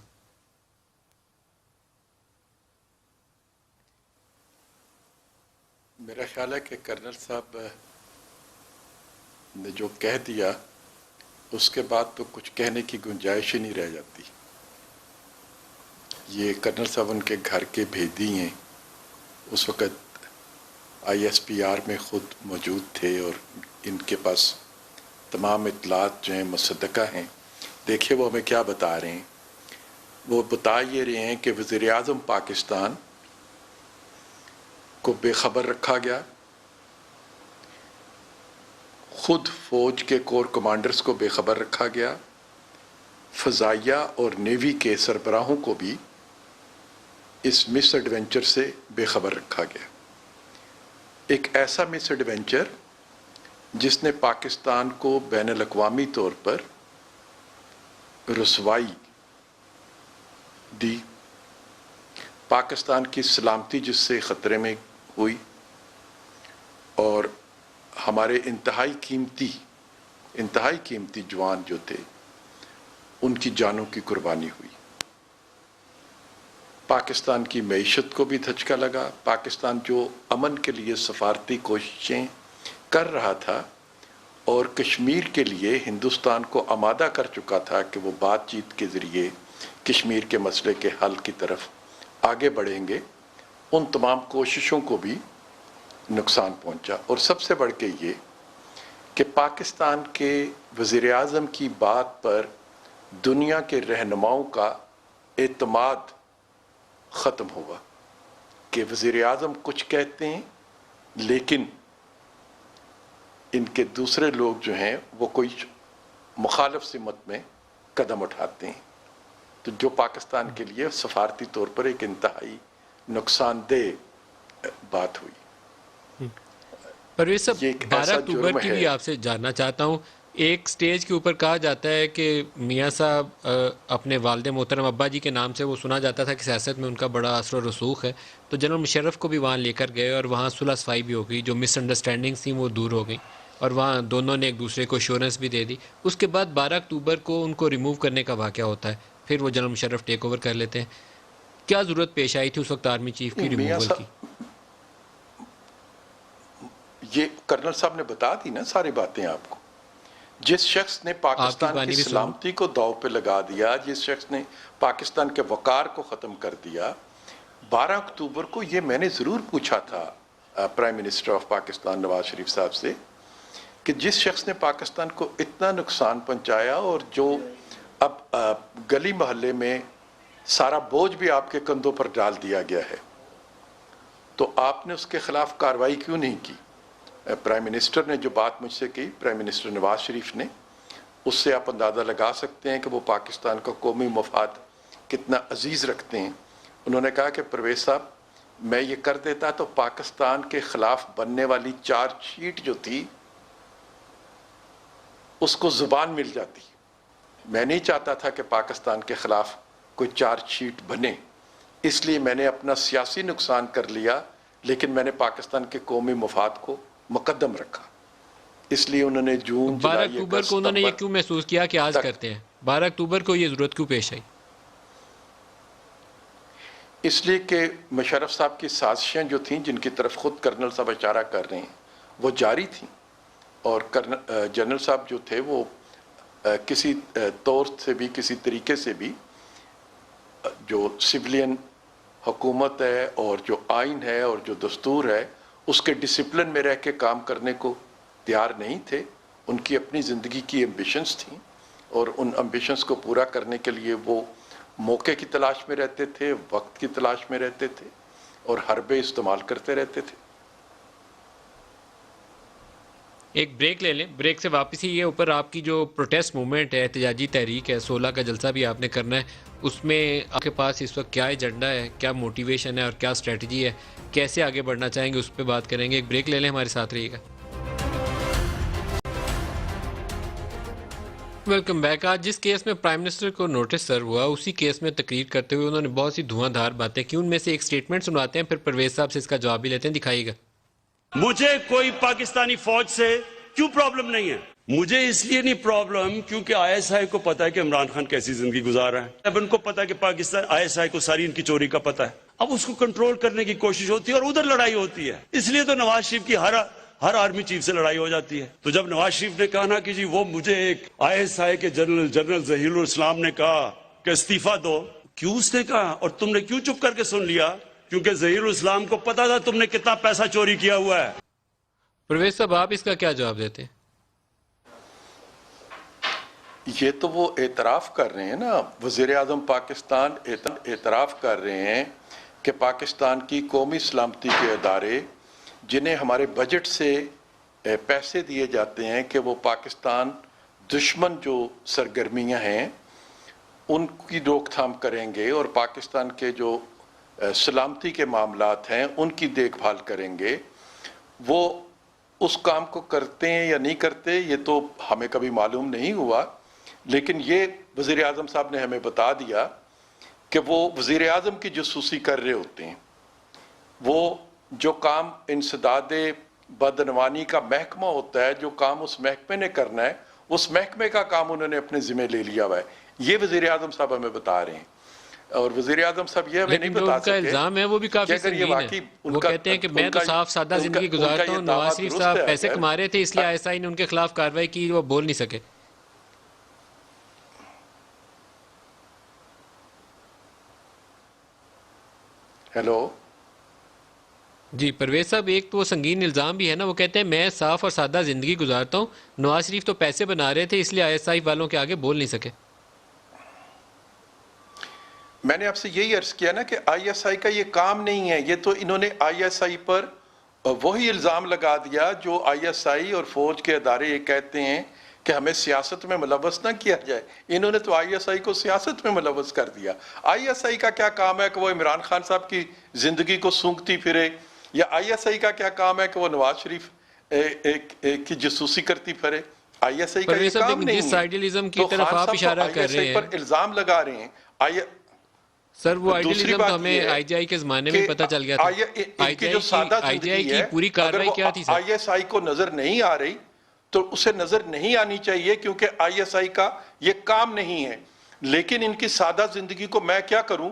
میرا خیال ہے کہ کرنل صاحب نے جو کہہ دیا اس کے بعد تو کچھ کہنے کی گنجائش ہی نہیں رہ جاتی. یہ کرنل صاحب ان کے گھر کے بھیدی ہیں، اس وقت آئی ایس پی آر میں خود موجود تھے اور ان کے پاس تمام اطلاعات جو ہیں مصدقہ ہیں. دیکھیے وہ ہمیں کیا بتا رہے ہیں. وہ بتا یہ رہے ہیں کہ وزیر اعظم پاکستان کو بے خبر رکھا گیا، خود فوج کے کور کمانڈرز کو بے خبر رکھا گیا، فضائیہ اور نیوی کے سربراہوں کو بھی اس مس ایڈونچر سے بے خبر رکھا گیا. ایک ایسا مس ایڈونچر جس نے پاکستان کو بین الاقوامی طور پر رسوائی دی، پاکستان کی سلامتی جس سے خطرے میں ہوئی، اور ہمارے انتہائی قیمتی جوان جو تھے ان کی جانوں کی قربانی ہوئی. پاکستان کی معیشت کو بھی دھچکا لگا. پاکستان جو امن کے لیے سفارتی کوششیں کر رہا تھا اور کشمیر کے لیے ہندوستان کو آمادہ کر چکا تھا کہ وہ بات چیت کے ذریعے کشمیر کے مسئلے کے حل کی طرف آگے بڑھیں گے، ان تمام کوششوں کو بھی نقصان پہنچا. اور سب سے بڑھ کے یہ کہ پاکستان کے وزیر اعظم کی بات پر دنیا کے رہنماؤں کا اعتماد ختم ہوا کہ وزیر اعظم کچھ کہتے ہیں لیکن ان کے دوسرے لوگ جو ہیں وہ کوئی مخالف سمت میں قدم اٹھاتے ہیں. تو جو پاکستان کے لیے سفارتی طور پر ایک انتہائی نقصان دہ بات ہوئی. پرویز صاحب 12 اکتوبر کی بھی آپ سے جاننا چاہتا ہوں. ایک سٹیج کے اوپر کہا جاتا ہے کہ میاں صاحب اپنے والد محترم ابا جی کے نام سے وہ سنا جاتا تھا کہ سیاست میں ان کا بڑا اثر و رسوخ ہے، تو جنرل مشرف کو بھی وہاں لے کر گئے اور وہاں صلح صفائی بھی ہو گئی، جو مس انڈرسٹینڈنگس تھیں وہ دور ہو گئیں اور وہاں دونوں نے ایک دوسرے کو ایشورنس بھی دے دی. اس کے بعد 12 اکتوبر کو ان کو ریموو کرنے کا واقعہ ہوتا ہے، پھر وہ جنرل مشرف ٹیک اوور کر لیتے ہیں. کیا ضرورت پیش آئی تھی اس وقت آرمی چیف کی میاں ریموول کی؟ صاحب یہ کرنل صاحب نے بتا دی نا ساری باتیں آپ کو. جس شخص نے پاکستان کی سلامتی کو داؤ پہ لگا دیا، جس شخص نے پاکستان کے وقار کو ختم کر دیا، 12 اکتوبر کو یہ میں نے ضرور پوچھا تھا prime minister of Pakistan Nawaz Sharif صاحب سے کہ جس شخص نے پاکستان کو اتنا نقصان پہنچایا اور جو اب گلی محلے میں سارا بوجھ بھی آپ کے کندھوں پر ڈال دیا گیا ہے، تو آپ نے اس کے خلاف کارروائی کیوں نہیں کی؟ پرائم منسٹر نے جو بات مجھ سے کی، پرائم منسٹر نواز شریف نے، اس سے آپ اندازہ لگا سکتے ہیں کہ وہ پاکستان کا قومی مفاد کتنا عزیز رکھتے ہیں. انہوں نے کہا کہ پرویز صاحب میں یہ کر دیتا تو پاکستان کے خلاف بننے والی چارج شیٹ جو تھی اس کو زبان مل جاتی. میں نہیں چاہتا تھا کہ پاکستان کے خلاف کوئی چارج شیٹ بنے، اس لیے میں نے اپنا سیاسی نقصان کر لیا، لیکن میں نے پاکستان کے قومی مفاد کو مقدم رکھا. اس لیے انہوں نے جون 12 اکتوبر کو انہوں نے یہ کیوں محسوس کیا کہ آج کرتے ہیں؟ 12 اکتوبر کو یہ ضرورت کیوں پیش آئی؟ اس لیے کہ مشرف صاحب کی سازشیں جو تھیں، جن کی طرف خود کرنل صاحب اشارہ کر رہے ہیں، وہ جاری تھیں، اور جنرل صاحب جو تھے وہ کسی طور سے بھی، کسی طریقے سے بھی جو سویلین حکومت ہے اور جو آئین ہے اور جو دستور ہے اس کے ڈسپلن میں رہ کے کام کرنے کو تیار نہیں تھے. ان کی اپنی زندگی کی ایمبیشنز تھیں اور ان ایمبیشنز کو پورا کرنے کے لیے وہ موقع کی تلاش میں رہتے تھے، وقت کی تلاش میں رہتے تھے اور حربے استعمال کرتے رہتے تھے. ایک بریک لے لیں، بریک سے واپسی یہ اوپر آپ کی جو پروٹیسٹ موومنٹ ہے، احتجاجی تحریک ہے، 16 کا جلسہ بھی آپ نے کرنا ہے، اس میں آپ کے پاس اس وقت کیا ایجنڈا ہے، کیا موٹیویشن ہے اور کیا اسٹریٹجی ہے، کیسے آگے بڑھنا چاہیں گے، اس پہ بات کریں گے. ایک بریک لے لیں، ہمارے ساتھ رہیے گا. Welcome back. آج جس کیس میں پرائم منسٹر کو نوٹس سرو ہوا، اسی کیس میں تقریر کرتے ہوئے انہوں نے بہت سی دھواں دھار باتیں کی. ان میں سے ایک سٹیٹمنٹ سنواتے ہیں، پھر پرویز صاحب سے اس کا جواب بھی لیتے ہیں. دکھائیے گا. مجھے کوئی پاکستانی فوج سے کیوں پرابلم نہیں ہے؟ مجھے اس لیے نہیں پرابلم کیونکہ آئی ایس آئی کو پتا ہے کہ عمران خان کیسی زندگی گزار رہا ہے. اب ان کو پتا ہے کہ پاکستان، آئی ایس آئی کو ساری ان کی چوری کا پتا ہے. اب اس کو کنٹرول کرنے کی کوشش ہوتی ہے اور ادھر لڑائی ہوتی ہے. اس لیے تو نواز شریف کی ہر آرمی چیف سے لڑائی ہو جاتی ہے. تو جب نواز شریف نے کہا نا کہ جی وہ مجھے ایک آئی ایس آئی کے جنرل ظہیر الاسلام نے کہا کہ استعفیٰ دو، کیوں اس نے کہا اور تم نے کیوں چپ کر کے سن لیا؟ کیونکہ ظہیر الاسلام کو پتا تھا تم نے کتنا پیسہ چوری کیا ہوا ہے. پرویز صاحب آپ اس کا کیا جواب دیتے ہیں؟ یہ تو وہ اعتراف کر رہے ہیں نا، وزیر اعظم پاکستان اعتراف کر رہے ہیں کہ پاکستان کی قومی سلامتی کے ادارے جنہیں ہمارے بجٹ سے پیسے دیے جاتے ہیں کہ وہ پاکستان دشمن جو سرگرمیاں ہیں ان کی روک تھام کریں گے اور پاکستان کے جو سلامتی کے معاملات ہیں ان کی دیکھ بھال کریں گے، وہ اس کام کو کرتے ہیں یا نہیں کرتے یہ تو ہمیں کبھی معلوم نہیں ہوا. لیکن یہ وزیر اعظم صاحب نے ہمیں بتا دیا کہ وہ وزیر اعظم کی جاسوسی کر رہے ہوتے ہیں. وہ جو کام انسداد بدعنوانی کا محکمہ ہوتا ہے، جو کام اس محکمے نے کرنا ہے، اس محکمے کا کام انہوں نے اپنے ذمہ لے لیا ہوا ہے. یہ وزیر اعظم صاحب ہمیں بتا رہے ہیں. اور وزیر اعظم صاحب یہ ہمیں نہیں بتا سکتے. لیکن جو الزام ہے وہ بھی کافی سنگین ہے. وہ کہتے ہیں کہ میں تو صاف سادہ زندگی گزارتا ہوں، نواز شریف صاحب پیسے کما رہے تھے اس لیے آئی ایس آئی نے ان کے خلاف کارروائی کی، وہ بول نہیں سکے. ہیلو جی پرویز صاحب، ایک تو وہ سنگین الزام بھی ہے نا، وہ کہتے ہیں میں صاف اور سادہ زندگی گزارتا ہوں، نواز شریف تو پیسے بنا رہے تھے اس لیے آئی ایس آئی والوں کے آگے بول نہیں سکے. میں نے آپ سے یہی عرض کیا نا کہ آئی ایس آئی کا یہ کام نہیں ہے. یہ تو انہوں نے آئی ایس آئی پر وہی الزام لگا دیا جو آئی ایس آئی اور فوج کے ادارے یہ کہتے ہیں کہ ہمیں سیاست میں ملوث نہ کیا جائے. انہوں نے تو آئی ایس آئی کو سیاست میں ملوث کر دیا. آئی ایس آئی کا کیا کام ہے کہ وہ عمران خان صاحب کی زندگی کو سونگتی پھرے، یا آئی ایس آئی کا کیا کام ہے کہ وہ نواز شریف کی جاسوسی کرتی پھرے؟ آئی ایس آئی کا یہ کام نہیں جس ہے. آئیڈیلزم کی تو طرف خان آپ صاحب اشارہ تو کر رہے ہیں پر الزام لگا رہے ہیں. سر وہ دوسری آئیڈیلزم بات تو ہمیں یہ ہے آئی جی آئی کے زمانے میں پتہ چل گیا تھا. ان کی جو سادہ آئی جی آئی زندگی کی ہے پوری اگر کارروائی وہ کیا تھی سر؟ آئی ایس آئی کو نظر نہیں آ رہی تو اسے نظر نہیں آنی چاہیے کیونکہ آئی ایس آئی کا یہ کام نہیں ہے. لیکن ان کی سادہ زندگی کو میں کیا کروں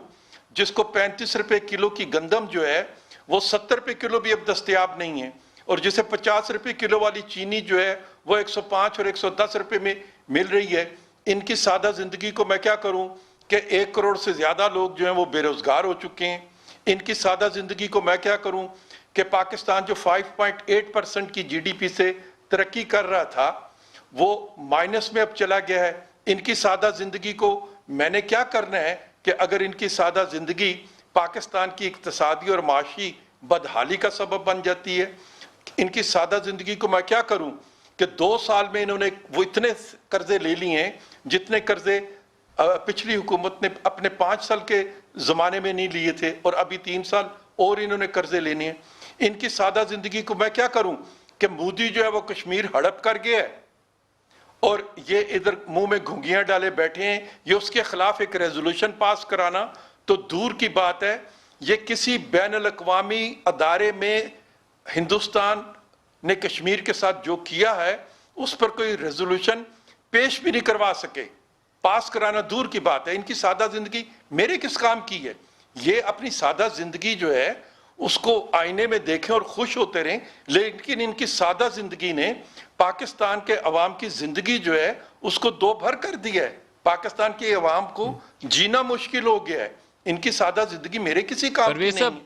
جس کو 35 روپے کلو کی گندم جو ہے وہ 70 روپے کلو بھی اب دستیاب نہیں ہے, اور جسے 50 روپے کلو والی چینی جو ہے وہ 105 اور 110 روپے میں مل رہی ہے. ان کی سادہ زندگی کو میں کیا کروں کہ 1 کروڑ سے زیادہ لوگ جو ہیں وہ بے روزگار ہو چکے ہیں. ان کی سادہ زندگی کو میں کیا کروں کہ پاکستان جو 5.8% کی جی ڈی پی سے ترقی کر رہا تھا وہ مائنس میں اب چلا گیا ہے. ان کی سادہ زندگی کو میں نے کیا کرنا ہے کہ اگر ان کی سادہ زندگی پاکستان کی اقتصادی اور معاشی بدحالی کا سبب بن جاتی ہے, ان کی سادہ زندگی کو میں کیا کروں کہ 2 سال میں انہوں نے وہ اتنے قرضے لے لیے ہیں جتنے قرضے پچھلی حکومت نے اپنے 5 سال کے زمانے میں نہیں لیے تھے, اور ابھی 3 سال اور انہوں نے قرضے لینے ہیں. ان کی سادہ زندگی کو میں کیا کروں کہ مودی جو ہے وہ کشمیر ہڑپ کر گیا ہے اور یہ ادھر منہ میں گھنگیاں ڈالے بیٹھے ہیں. یہ اس کے خلاف ایک ریزولوشن پاس کرانا تو دور کی بات ہے, یہ کسی بین الاقوامی ادارے میں ہندوستان نے کشمیر کے ساتھ جو کیا ہے اس پر کوئی ریزولوشن پیش بھی نہیں کروا سکے. پاس کرانا دور کی بات ہے. ان کی سادہ زندگی میرے کس کام کی ہے؟ یہ اپنی سادہ زندگی جو ہے اس کو آئینے میں دیکھیں اور خوش ہوتے رہیں, لیکن ان کی سادہ زندگی نے پاکستان کے عوام کی زندگی جو ہے اس کو 2 بھر کر دیا ہے. پاکستان کے عوام کو جینا مشکل ہو گیا ہے. ان کی سادہ زندگی میرے کسی کام کی نہیں.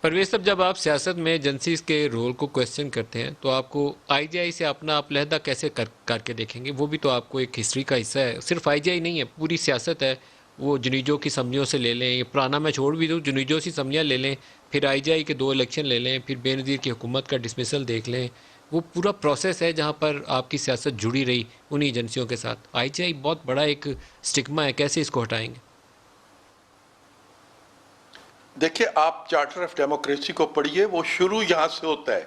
پرویز صاحب, جب آپ سیاست میں ایجنسیز کے رول کو کویسچن کرتے ہیں تو آپ کو آئی جی آئی سے اپنا آپ علیحدہ کیسے کر کے دیکھیں گے؟ وہ بھی تو آپ کو ایک ہسٹری کا حصہ ہے. صرف آئی جی آئی نہیں ہے, پوری سیاست ہے. وہ جنیجو کی سمجھیوں سے لے لیں, یہ پرانا میں چھوڑ بھی دوں, جنیجو سی سمجھیاں لے لیں, پھر آئی جی آئی کے 2 الیکشن لے لیں, پھر بے نظیر کی حکومت کا ڈسمسل دیکھ لیں. وہ پورا پروسیس ہے جہاں پر آپ کی سیاست جڑی رہی انہی ایجنسیوں کے ساتھ. آئی جی آئی بہت بڑا ایک سٹگما ہے, کیسے اس کو ہٹائیں گے؟ دیکھیں, آپ چارٹر آف ڈیموکریسی کو پڑھیے, وہ شروع یہاں سے ہوتا ہے.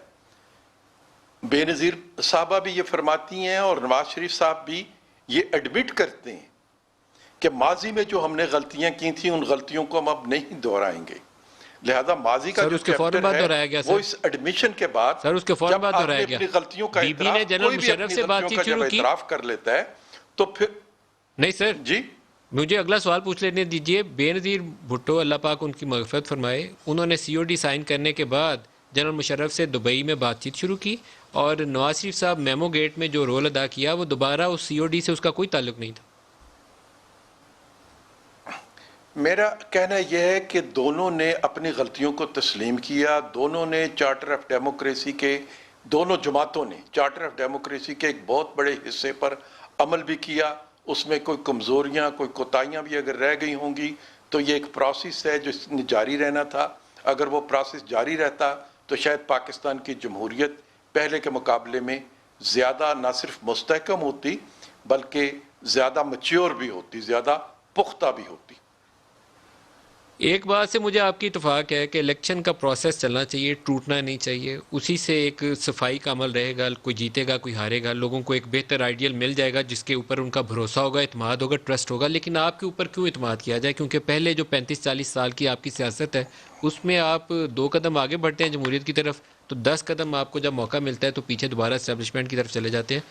بے نظیر صاحبہ بھی یہ فرماتی ہیں اور نواز شریف صاحب بھی یہ ایڈمٹ کرتے ہیں کہ ماضی میں جو ہم نے غلطیاں کی تھیں ان غلطیوں کو ہم اب نہیں دہرائیں گے. لہذا ماضی کا جو چیپٹر ہے وہ اس ایڈمیشن کے بعد جب آپ نے اپنی غلطیوں کا اعتراف, کوئی بھی اپنی غلطیوں کا جب اعتراف کر لیتا ہے تو پھر نہیں سر جی مجھے اگلا سوال پوچھ لینے دیجئے. بے نظیر بھٹو, اللہ پاک ان کی مغفرت فرمائے, انہوں نے سی او ڈی سائن کرنے کے بعد جنرل مشرف سے دبئی میں بات چیت شروع کی, اور نواز شریف صاحب میمو گیٹ میں جو رول ادا کیا وہ دوبارہ اس سی او ڈی سے اس کا کوئی تعلق نہیں تھا. میرا کہنا یہ ہے کہ دونوں نے اپنی غلطیوں کو تسلیم کیا. دونوں نے چارٹر آف ڈیموکریسی کے, دونوں جماعتوں نے چارٹر آف ڈیموکریسی کے ایک بہت بڑے حصے پر عمل بھی کیا. اس میں کوئی کمزوریاں, کوئی کوتاہیاں بھی اگر رہ گئی ہوں گی تو یہ ایک پروسیس ہے جو جاری رہنا تھا. اگر وہ پروسیس جاری رہتا تو شاید پاکستان کی جمہوریت پہلے کے مقابلے میں زیادہ نہ صرف مستحکم ہوتی بلکہ زیادہ میچور بھی ہوتی, زیادہ پختہ بھی ہوتی. ایک بات سے مجھے آپ کی اتفاق ہے کہ الیکشن کا پروسیس چلنا چاہیے, ٹوٹنا نہیں چاہیے. اسی سے ایک صفائی کا عمل رہے گا, کوئی جیتے گا کوئی ہارے گا, لوگوں کو ایک بہتر آئیڈیل مل جائے گا جس کے اوپر ان کا بھروسہ ہوگا, اعتماد ہوگا, ٹرسٹ ہوگا. لیکن آپ کے اوپر کیوں اعتماد کیا جائے؟ کیونکہ پہلے جو 35-40 سال کی آپ کی سیاست ہے اس میں آپ 2 قدم آگے بڑھتے ہیں جمہوریت کی طرف, تو 10 قدم آپ کو جب موقع ملتا ہے تو پیچھے دوبارہ اسٹیبلشمنٹ کی طرف چلے جاتے ہیں.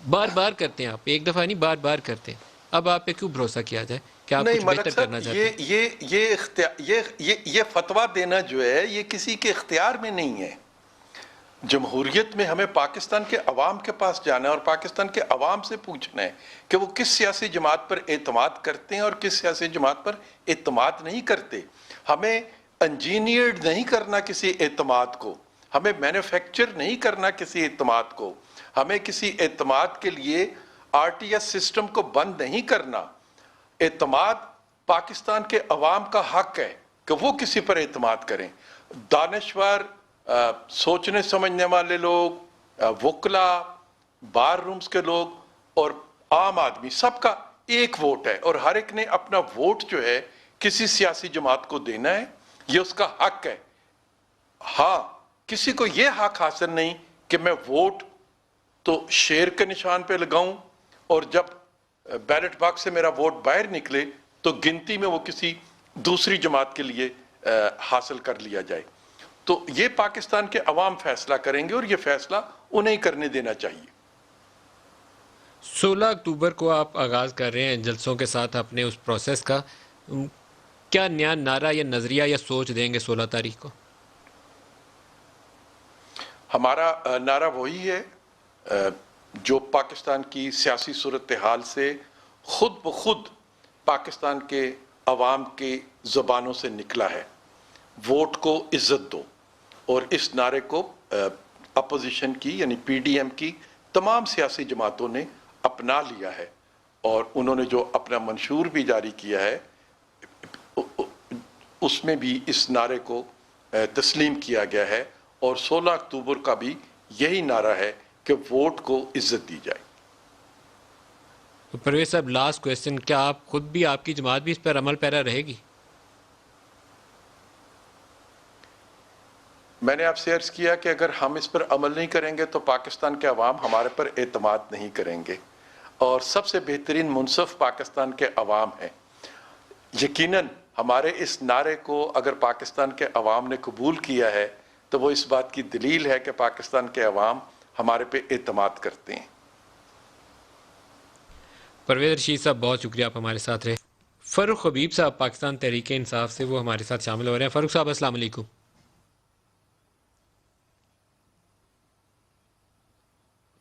بار بار کرتے ہیں آپ, ایک دفعہ نہیں بار بار کرتے ہیں. اب آپ پہ کیوں بھروسہ کیا جائے کہ آپ کچھ بہتر کرنا چاہتے ہیں؟ یہ فتویٰ دینا جو ہے یہ کسی کے اختیار میں نہیں ہے. جمہوریت میں ہمیں پاکستان کے عوام کے پاس جانا ہے اور پاکستان کے عوام سے پوچھنا ہے کہ وہ کس سیاسی جماعت پر اعتماد کرتے ہیں اور کس سیاسی جماعت پر اعتماد نہیں کرتے. ہمیں انجینئرڈ نہیں کرنا کسی اعتماد کو, ہمیں مینوفیکچر نہیں کرنا کسی اعتماد کو, ہمیں کسی اعتماد کے لیے آر ٹی ایس سسٹم کو بند نہیں کرنا. اعتماد پاکستان کے عوام کا حق ہے کہ وہ کسی پر اعتماد کریں. دانشور, سوچنے سمجھنے والے لوگ, وکلا, بار رومز کے لوگ اور عام آدمی, سب کا ایک ووٹ ہے اور ہر ایک نے اپنا ووٹ جو ہے کسی سیاسی جماعت کو دینا ہے, یہ اس کا حق ہے. ہاں, کسی کو یہ حق حاصل نہیں کہ میں ووٹ تو شیر کے نشان پہ لگاؤں اور جب بیلٹ باکس سے میرا ووٹ باہر نکلے تو گنتی میں وہ کسی دوسری جماعت کے لیے حاصل کر لیا جائے. تو یہ پاکستان کے عوام فیصلہ کریں گے اور یہ فیصلہ انہیں کرنے دینا چاہیے. 16 اکتوبر کو آپ آغاز کر رہے ہیں جلسوں کے ساتھ اپنے اس پروسیس کا. کیا نیا نعرہ یا نظریہ یا سوچ دیں گے 16 تاریخ کو؟ ہمارا نعرہ وہی ہے جو پاکستان کی سیاسی صورتحال سے خود بخود پاکستان کے عوام کے زبانوں سے نکلا ہے. ووٹ کو عزت دو. اور اس نعرے کو اپوزیشن کی یعنی پی ڈی ایم کی تمام سیاسی جماعتوں نے اپنا لیا ہے اور انہوں نے جو اپنا منشور بھی جاری کیا ہے اس میں بھی اس نعرے کو تسلیم کیا گیا ہے. اور 16 اکتوبر کا بھی یہی نعرہ ہے کہ ووٹ کو عزت دی جائے. پرویز صاحب لاسٹ کویسچن، کیا آپ خود بھی، آپ کی جماعت بھی اس پر عمل پیرا رہے گی؟ میں نے آپ سے عرض کیا کہ اگر ہم اس پر عمل نہیں کریں گے تو پاکستان کے عوام ہمارے پر اعتماد نہیں کریں گے. اور سب سے بہترین منصف پاکستان کے عوام ہیں. یقیناً ہمارے اس نعرے کو اگر پاکستان کے عوام نے قبول کیا ہے تو وہ اس بات کی دلیل ہے کہ پاکستان کے عوام ہمارے پہ اعتماد کرتے ہیں. پرویز رشید صاحب بہت شکریہ، آپ ہمارے ساتھ رہے. فاروق حبیب صاحب پاکستان تحریک انصاف سے، وہ ہمارے ساتھ شامل ہو رہے ہیں. فاروق صاحب السلام علیکم.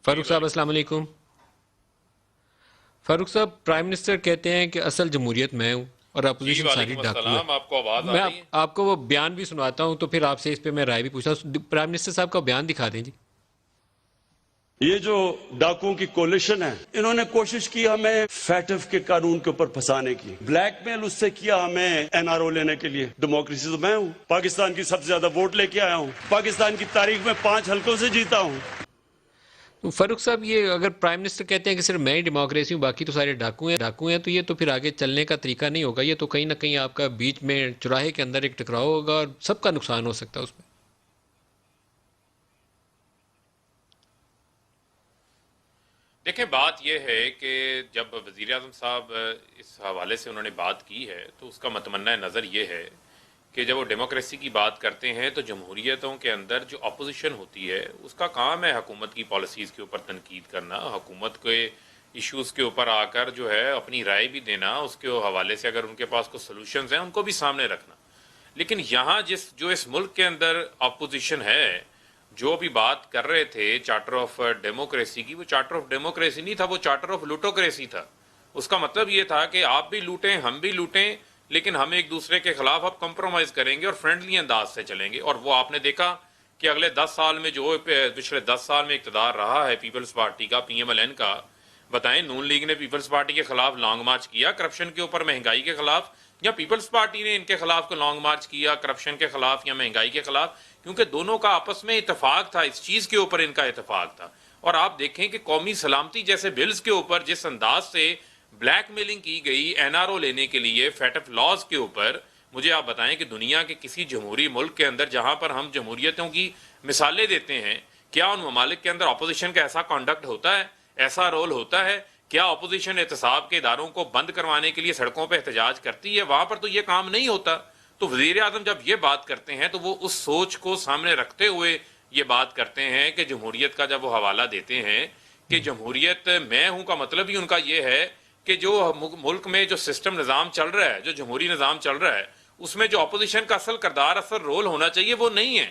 فاروق صاحب السلام علیکم. فاروق صاحب، پرائم منسٹر کہتے ہیں کہ اصل جمہوریت میں ہوں اور اپوزیشن ساری ڈاکو ہے. آپ کو آواز آ میں رہی ہے؟ آپ کو وہ بیان بھی سنواتا ہوں تو پھر آپ سے اس پہ میں رائے بھی پوچھتا ہوں. پرائم منسٹر صاحب کا بیان دکھا دیں جی. یہ جو ڈاکوؤں کی کولیشن ہے، انہوں نے کوشش کی ہمیں فیٹف کے قانون کے اوپر پھنسانے کی، بلیک میل اس سے کیا ہمیں این آر او لینے کے لیے. ڈیموکریسی تو میں ہوں، پاکستان کی سب سے زیادہ ووٹ لے کے آیا ہوں، پاکستان کی تاریخ میں 5 حلقوں سے جیتا ہوں. فاروق صاحب، یہ اگر پرائم منسٹر کہتے ہیں کہ صرف میں ہی ڈیموکریسی ہوں باقی تو سارے ڈاکو ہیں تو یہ تو پھر آگے چلنے کا طریقہ نہیں ہوگا. یہ تو کہیں نہ کہیں آپ کا بیچ میں چوراہے کے اندر ایک ٹکراؤ ہوگا اور سب کا نقصان ہو سکتا ہے اس میں. دیکھیں، بات یہ ہے کہ جب وزیر اعظم صاحب اس حوالے سے انہوں نے بات کی ہے تو اس کا متمنہ نظر یہ ہے کہ جب وہ ڈیموکریسی کی بات کرتے ہیں تو جمہوریتوں کے اندر جو اپوزیشن ہوتی ہے اس کا کام ہے حکومت کی پالیسیز کے اوپر تنقید کرنا، حکومت کے ایشوز کے اوپر آ کر جو ہے اپنی رائے بھی دینا، اس کے حوالے سے اگر ان کے پاس کچھ سلوشنز ہیں ان کو بھی سامنے رکھنا. لیکن یہاں جو اس ملک کے اندر اپوزیشن ہے، جو ابھی بات کر رہے تھے چارٹر آف ڈیموکریسی کی، وہ چارٹر آف ڈیموکریسی نہیں تھا، وہ چارٹر آف لوٹوکریسی تھا. اس کا مطلب یہ تھا کہ آپ بھی لوٹیں، ہم بھی لوٹیں، لیکن ہم ایک دوسرے کے خلاف اب کمپرومائز کریں گے اور فرینڈلی انداز سے چلیں گے. اور وہ آپ نے دیکھا کہ اگلے 10 سال میں جو پچھلے 10 سال میں اقتدار رہا ہے پیپلز پارٹی کا، پی ایم ایل این کا، بتائیں نون لیگ نے پیپلز پارٹی کے خلاف لانگ مارچ کیا کرپشن کے اوپر، مہنگائی کے خلاف، یا پیپلز پارٹی نے ان کے خلاف کو لانگ مارچ کیا کرپشن کے خلاف یا مہنگائی کے خلاف؟ کیونکہ دونوں کا آپس میں اتفاق تھا، اس چیز کے اوپر ان کا اتفاق تھا. اور آپ دیکھیں کہ قومی سلامتی جیسے بلز کے اوپر جس انداز سے بلیک میلنگ کی گئی این آر او لینے کے لیے، فیٹف لاز کے اوپر، مجھے آپ بتائیں کہ دنیا کے کسی جمہوری ملک کے اندر جہاں پر ہم جمہوریتوں کی مثالیں دیتے ہیں، کیا ان ممالک کے اندر اپوزیشن کا ایسا کانڈکٹ ہوتا ہے، ایسا رول ہوتا ہے؟ کیا اپوزیشن احتساب کے اداروں کو بند کروانے کے لیے سڑکوں پہ احتجاج کرتی ہے؟ وہاں پر تو یہ کام نہیں ہوتا. تو وزیر اعظم جب یہ بات کرتے ہیں تو وہ اس سوچ کو سامنے رکھتے ہوئے یہ بات کرتے ہیں کہ جمہوریت کا جب وہ حوالہ دیتے ہیں کہ جمہوریت میں ہوں کا مطلب ہی ان کا یہ ہے کہ جو ملک میں جو سسٹم نظام چل رہا ہے، جو جمہوری نظام چل رہا ہے، اس میں جو اپوزیشن کا اصل کردار، اصل رول ہونا چاہیے وہ نہیں ہے.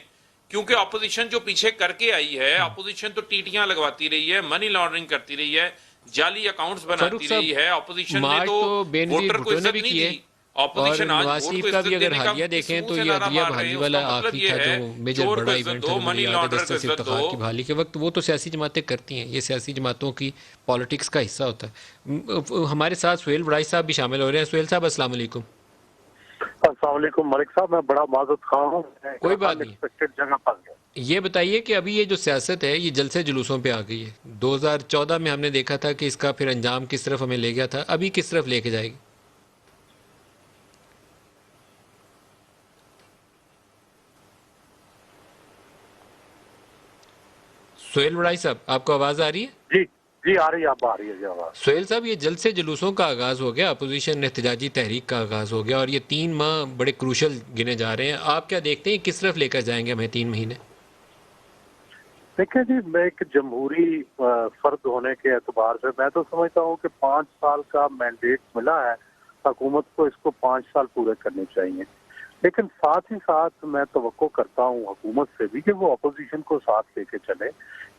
کیونکہ اپوزیشن جو پیچھے کر کے آئی ہے، اپوزیشن تو ٹیٹیاں لگواتی رہی ہے، منی لانڈرنگ کرتی رہی ہے، جعلی اکاؤنٹس بناتی رہی ہے. اپوزیشن نے تو ووٹر کو عزت نہیں دی. اور اپوزیشن آج نواز ووٹ شریف کو کا عزت بھی اگر دینے کا حالیہ دیکھیں منہ تو سے یہ نعرہ عدلیہ مار رہے بحالی ہیں. اس والا کا مطلب آخری یہ تھا ہے جو میجر چور کو بڑا عزت ایونٹ دو، تھا، مجھے منی یاد ہے لانڈرر کو دسترس عزت افتخار دو. کی بحالی کے وقت. وہ تو سیاسی جماعتیں کرتی ہیں، یہ سیاسی جماعتوں کی پالیٹکس کا حصہ ہوتا ہے. ہمارے ساتھ سہیل بڑائی صاحب بھی شامل ہو رہے ہیں. سہیل صاحب السلام علیکم. السلام علیکم ملک صاحب، میں بڑا معذرت خواہ ہوں، کوئی بات نہیں. ایکسپیکٹڈ جگہ پر گیا. یہ بتائیے کہ ابھی یہ جو سیاست ہے یہ جلسے جلوسوں پہ آ گئی ہے. 2014 میں ہم نے دیکھا تھا کہ اس کا پھر انجام کس طرف ہمیں لے گیا تھا، ابھی کس طرف لے کے جائے گی؟ سہیل وڑائی صاحب آپ کو آواز آ رہی ہے؟ جی جی آ رہی ہے، اب آ رہی ہے جی آواز۔ سہیل صاحب یہ جلد سے جلوسوں کا آغاز ہو گیا، اپوزیشن احتجاجی تحریک کا آغاز ہو گیا اور یہ 3 ماہ بڑے کروشل گنے جا رہے ہیں، آپ کیا دیکھتے ہیں کس طرف لے کر جائیں گے ہمیں 3 مہینے؟ دیکھیں جی، میں ایک جمہوری فرد ہونے کے اعتبار سے میں تو سمجھتا ہوں کہ 5 سال کا مینڈیٹ ملا ہے حکومت کو، اس کو 5 سال پورے کرنے چاہیے، لیکن ساتھ ہی ساتھ میں توقع کرتا ہوں حکومت سے بھی کہ وہ اپوزیشن کو ساتھ لے کے چلے۔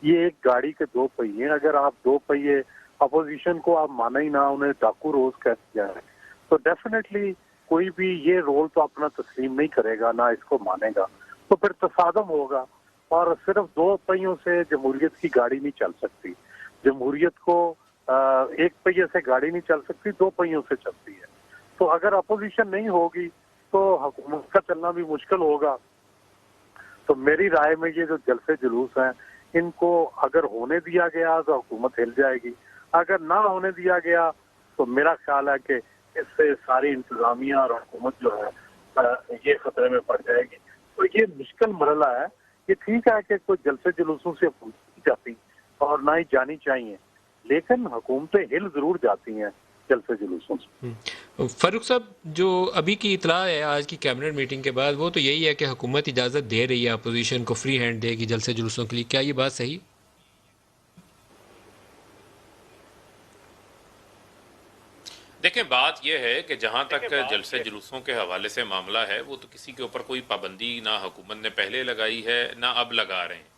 یہ ایک گاڑی کے 2 پہیے، اگر آپ 2 پہیے اپوزیشن کو آپ مانے ہی نہ، انہیں ڈاکو روز کہتے جائیں، تو ڈیفینیٹلی کوئی بھی یہ رول تو اپنا تسلیم نہیں کرے گا، نہ اس کو مانے گا، تو پھر تصادم ہوگا، اور صرف 2 پہیوں سے جمہوریت کی گاڑی نہیں چل سکتی۔ جمہوریت کو ایک پہیے سے گاڑی نہیں چل سکتی، 2 پہیوں سے چلتی ہے۔ تو اگر اپوزیشن نہیں ہوگی تو حکومت کا چلنا بھی مشکل ہوگا۔ تو میری رائے میں یہ جو جلسے جلوس ہیں، ان کو اگر ہونے دیا گیا تو حکومت ہل جائے گی، اگر نہ ہونے دیا گیا تو میرا خیال ہے کہ اس سے ساری انتظامیہ اور حکومت جو ہے یہ خطرے میں پڑ جائے گی۔ تو یہ مشکل مرحلہ ہے۔ یہ ٹھیک ہے کہ کوئی جلسے جلوسوں سے نہیں جاتی اور نہ ہی جانی چاہیے، لیکن حکومتیں ہل ضرور جاتی ہیں جلسے جلوسوں سے۔ فاروق صاحب، جو ابھی کی اطلاع ہے آج کی کیبنٹ میٹنگ کے بعد، وہ تو یہی ہے کہ حکومت اجازت دے رہی ہے اپوزیشن کو، فری ہینڈ دے گی جلسے جلوسوں کے لیے، کیا یہ بات صحیح؟ دیکھیں بات یہ ہے کہ جہاں تک جلسے جلوسوں کے حوالے سے معاملہ ہے، وہ تو کسی کے اوپر کوئی پابندی نہ حکومت نے پہلے لگائی ہے نہ اب لگا رہے ہیں۔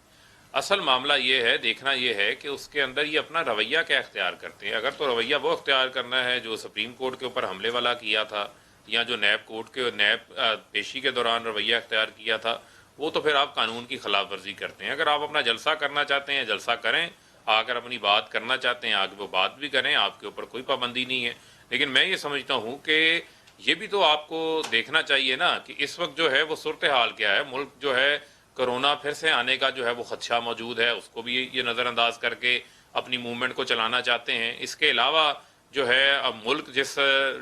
اصل معاملہ یہ ہے، دیکھنا یہ ہے کہ اس کے اندر یہ اپنا رویہ کیا اختیار کرتے ہیں۔ اگر تو رویہ وہ اختیار کرنا ہے جو سپریم کورٹ کے اوپر حملے والا کیا تھا، یا جو نیب کورٹ کے نیب پیشی کے دوران رویہ اختیار کیا تھا، وہ تو پھر آپ قانون کی خلاف ورزی کرتے ہیں۔ اگر آپ اپنا جلسہ کرنا چاہتے ہیں جلسہ کریں، اگر اپنی بات کرنا چاہتے ہیں آگے وہ بات بھی کریں، آپ کے اوپر کوئی پابندی نہیں ہے۔ لیکن میں یہ سمجھتا ہوں کہ یہ بھی تو آپ کو دیکھنا چاہیے نا کہ اس وقت جو ہے وہ صورتحال کیا ہے۔ ملک جو ہے کرونا پھر سے آنے کا جو ہے وہ خدشہ موجود ہے، اس کو بھی یہ نظر انداز کر کے اپنی موومنٹ کو چلانا چاہتے ہیں۔ اس کے علاوہ جو ہے اب ملک جس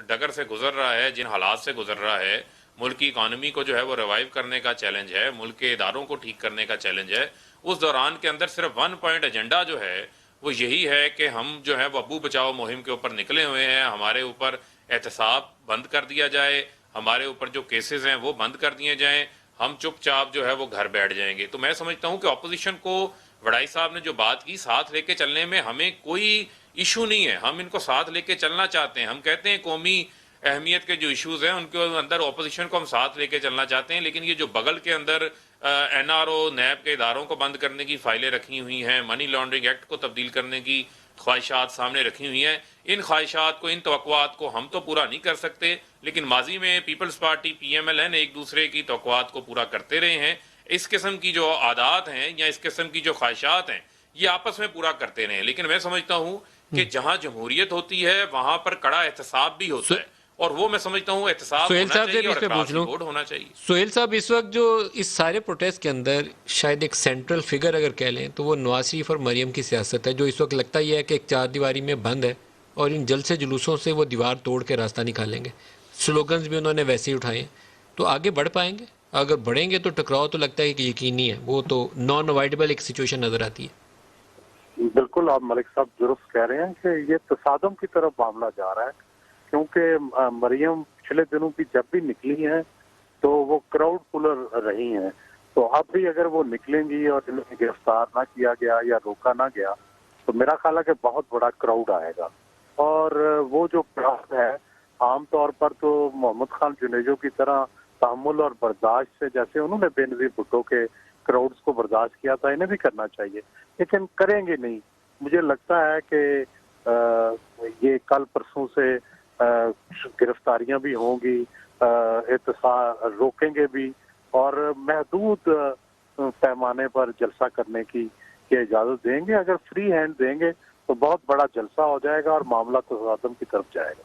ڈگر سے گزر رہا ہے، جن حالات سے گزر رہا ہے، ملک کی اکانومی کو جو ہے وہ ریوائیو کرنے کا چیلنج ہے، ملک کے اداروں کو ٹھیک کرنے کا چیلنج ہے۔ اس دوران کے اندر صرف 1 پوائنٹ ایجنڈا جو ہے وہ یہی ہے کہ ہم جو ہے وہ ابو بچاؤ مہم کے اوپر نکلے ہوئے ہیں، ہمارے اوپر احتساب بند کر دیا جائے، ہمارے اوپر جو کیسز ہیں وہ بند کر دیے جائیں، ہم چپ چاپ جو ہے وہ گھر بیٹھ جائیں گے۔ تو میں سمجھتا ہوں کہ اپوزیشن کو وڑائی صاحب نے جو بات کی، ساتھ لے کے چلنے میں ہمیں کوئی ایشو نہیں ہے، ہم ان کو ساتھ لے کے چلنا چاہتے ہیں۔ ہم کہتے ہیں قومی اہمیت کے جو ایشوز ہیں ان کے اندر اپوزیشن کو ہم ساتھ لے کے چلنا چاہتے ہیں، لیکن یہ جو بغل کے اندر این آر او نیب کے اداروں کو بند کرنے کی فائلیں رکھی ہوئی ہیں، منی لانڈرنگ ایکٹ کو تبدیل کرنے کی خواہشات سامنے رکھی ہوئی ہیں، ان خواہشات کو، ان توقعات کو ہم تو پورا نہیں کر سکتے، لیکن ماضی میں Peoples Party P M L N ایک دوسرے کی توقعات کو پورا کرتے رہے ہیں۔ اس قسم کی جو عادات ہیں یا اس قسم کی جو خواہشات ہیں یہ آپس میں پورا کرتے رہے ہیں، لیکن میں سمجھتا ہوں کہ جہاں جمہوریت ہوتی ہے وہاں پر کڑا احتساب بھی ہوتا ہے، اور وہ میں سمجھتا ہوں احتساب سہیل ہونا صاحب سے چاہیے بھی اور اس پہ اکراس پوچھ کی لوں، ووٹ ہونا چاہیے۔ سہیل صاحب اس وقت جو اس سارے پروٹیسٹ کے اندر شاید ایک سینٹرل فگر اگر کہہ لیں تو وہ نواز شریف اور مریم کی سیاست ہے، جو اس وقت لگتا یہ ہے کہ ایک 4 دیواری میں بند ہے اور ان جلسے جلوسوں سے وہ دیوار توڑ کے راستہ نکالیں گے۔ سلوگنز بھی انہوں نے ویسے ہی اٹھائے ہیں، تو آگے بڑھ پائیں گے؟ اگر بڑھیں گے تو ٹکراؤ تو لگتا ہے کہ یقینی ہے، وہ تو نان اوائڈبل ایک سچویشن نظر آتی ہے۔ بالکل آپ ملک صاحب درست کہہ رہے ہیں کہ یہ تصادم کی طرف معاملہ جا رہا ہے، کیونکہ مریم پچھلے دنوں کی جب بھی نکلی ہیں تو وہ کراؤڈ پولر رہی ہیں، تو اب بھی اگر وہ نکلیں گی اور انہیں گرفتار نہ کیا گیا یا روکا نہ گیا تو میرا خیال ہے کہ بہت بڑا کراؤڈ آئے گا، اور وہ جو کراؤڈ ہے عام طور پر تو محمد خان جنیجو کی طرح تحمل اور برداشت سے، جیسے انہوں نے بے نظیر بھٹو کے کراؤڈز کو برداشت کیا تھا، انہیں بھی کرنا چاہیے، لیکن کریں گے نہیں۔ مجھے لگتا ہے کہ یہ کل پرسوں سے گرفتاریاں بھی ہوں گی، احتساب روکیں گے بھی، اور محدود پیمانے پر جلسہ کرنے کی اجازت دیں گے۔ اگر فری ہینڈ دیں گے تو بہت بڑا جلسہ ہو جائے گا اور معاملہ تصادم کی طرف جائے گا۔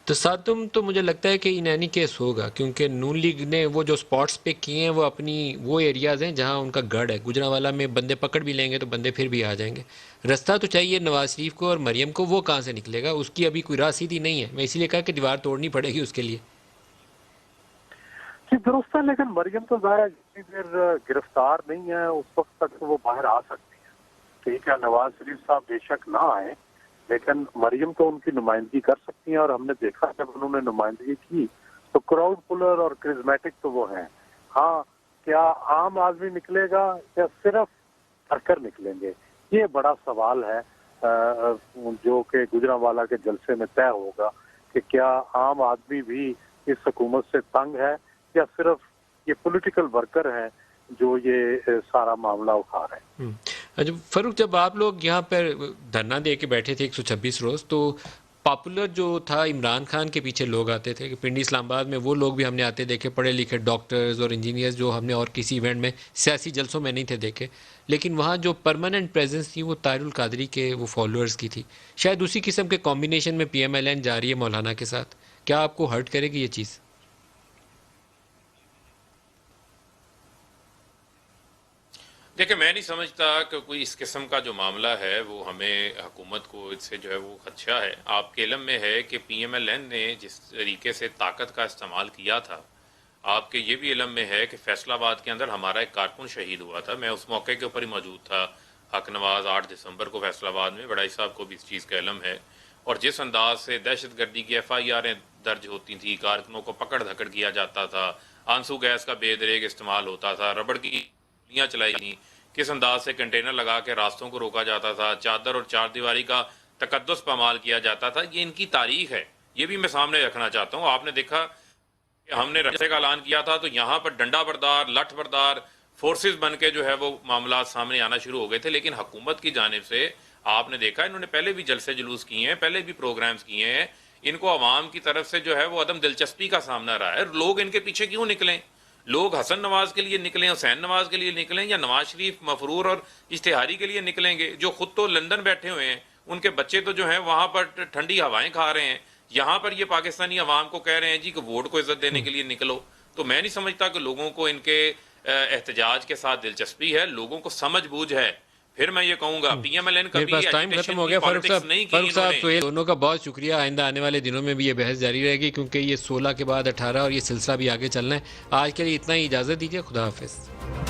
تصادم تو مجھے لگتا ہے کہ ان اینی کیس ہوگا، کیونکہ نون لیگ نے وہ جو سپاٹس پہ کیے ہیں وہ اپنی وہ ایریاز ہیں جہاں ان کا گڑھ ہے۔ گجرانوالہ میں بندے پکڑ بھی لیں گے تو بندے پھر بھی آ جائیں گے۔ رستہ تو چاہیے نواز شریف کو اور مریم کو، وہ کہاں سے نکلے گا؟ اس کی ابھی کوئی راہ سیدھی نہیں ہے، میں اسی لیے کہا کہ دیوار توڑنی پڑے گی اس کے لیے۔ جی درست ہے، لیکن مریم تو ظاہر جتنی دیر گرفتار نہیں ہے اس وقت تک وہ باہر آ سکتی ہے، ٹھیک ہے نواز شریف صاحب بے شک نہ آئے لیکن مریم تو ان کی نمائندگی کر سکتی ہیں اور ہم نے دیکھا جب انہوں نے نمائندگی کی تو کراؤڈ پلر اور کرزمیٹک تو وہ ہیں. ہاں کیا عام آدمی نکلے گا یا صرف ورکر نکلیں گے یہ بڑا سوال ہے جو کہ گجرانوالہ کے جلسے میں طے ہوگا کہ کیا عام آدمی بھی اس حکومت سے تنگ ہے یا صرف یہ پولیٹیکل ورکر ہیں جو یہ سارا معاملہ اٹھا رہے ہیں. فاروق جب آپ لوگ یہاں پر دھرنا دے کے بیٹھے تھے 126 روز تو پاپولر جو تھا عمران خان کے پیچھے لوگ آتے تھے کہ پنڈی اسلام آباد میں وہ لوگ بھی ہم نے آتے دیکھے پڑھے لکھے ڈاکٹرز اور انجینئرز جو ہم نے اور کسی ایونٹ میں سیاسی جلسوں میں نہیں تھے دیکھے لیکن وہاں جو پرماننٹ پریزنس تھی وہ طاہر القادری کے وہ فالوورز کی تھی. شاید اسی قسم کے کمبینیشن میں پی ایم ایل این جا رہی ہے مولانا کے ساتھ. کیا آپ کو ہرٹ کرے گی یہ چیز؟ دیکھیں میں نہیں سمجھتا کہ کوئی اس قسم کا جو معاملہ ہے وہ ہمیں حکومت کو اس سے جو ہے وہ خدشہ ہے. آپ کے علم میں ہے کہ پی ایم ایل این نے جس طریقے سے طاقت کا استعمال کیا تھا آپ کے یہ بھی علم میں ہے کہ فیصل آباد کے اندر ہمارا ایک کارکن شہید ہوا تھا. میں اس موقع کے اوپر ہی موجود تھا. حق نواز 8 دسمبر کو فیصل آباد میں بڑائی صاحب کو بھی اس چیز کا علم ہے. اور جس انداز سے دہشت گردی کی ایف آئی آریں درج ہوتی تھیں کارکنوں کو پکڑ دھکڑ کیا جاتا تھا آنسو گیس کا بے دریغ استعمال ہوتا تھا ربڑ کی گولیاں چلائی تھیں کس انداز سے کنٹینر لگا کے راستوں کو روکا جاتا تھا چادر اور چار دیواری کا تقدس پامال کیا جاتا تھا یہ ان کی تاریخ ہے. یہ بھی میں سامنے رکھنا چاہتا ہوں. آپ نے دیکھا کہ ہم نے رقصے کا اعلان کیا تھا تو یہاں پر ڈنڈا بردار لٹھ بردار فورسز بن کے جو ہے وہ معاملات سامنے آنا شروع ہو گئے تھے. لیکن حکومت کی جانب سے آپ نے دیکھا انہوں نے پہلے بھی جلسے جلوس کیے ہیں پہلے بھی پروگرامز کیے ہیں. ان کو عوام کی طرف سے جو ہے وہ عدم دلچسپی کا سامنا رہا ہے. لوگ ان کے پیچھے کیوں نکلیں؟ لوگ حسن نواز کے لیے نکلیں حسین نواز کے لیے نکلیں یا نواز شریف مفرور اور اشتہاری کے لیے نکلیں گے جو خود تو لندن بیٹھے ہوئے ہیں ان کے بچے تو جو ہیں وہاں پر ٹھنڈی ہوائیں کھا رہے ہیں. یہاں پر یہ پاکستانی عوام کو کہہ رہے ہیں جی کہ ووٹ کو عزت دینے کے لیے نکلو. تو میں نہیں سمجھتا کہ لوگوں کو ان کے احتجاج کے ساتھ دلچسپی ہے. لوگوں کو سمجھ بوجھ ہے. پھر میں یہ کہوں گا پی ایم ایل این کا بھی ٹائم ختم ہو گیا. فاروق صاحب تو یہ دونوں کا بہت شکریہ. آئندہ آنے والے دنوں میں بھی یہ بحث جاری رہے گی کیونکہ یہ 16 کے بعد 18 اور یہ سلسلہ بھی آگے چلنا ہے. آج کے لیے اتنا ہی اجازت دیجیے. خدا حافظ.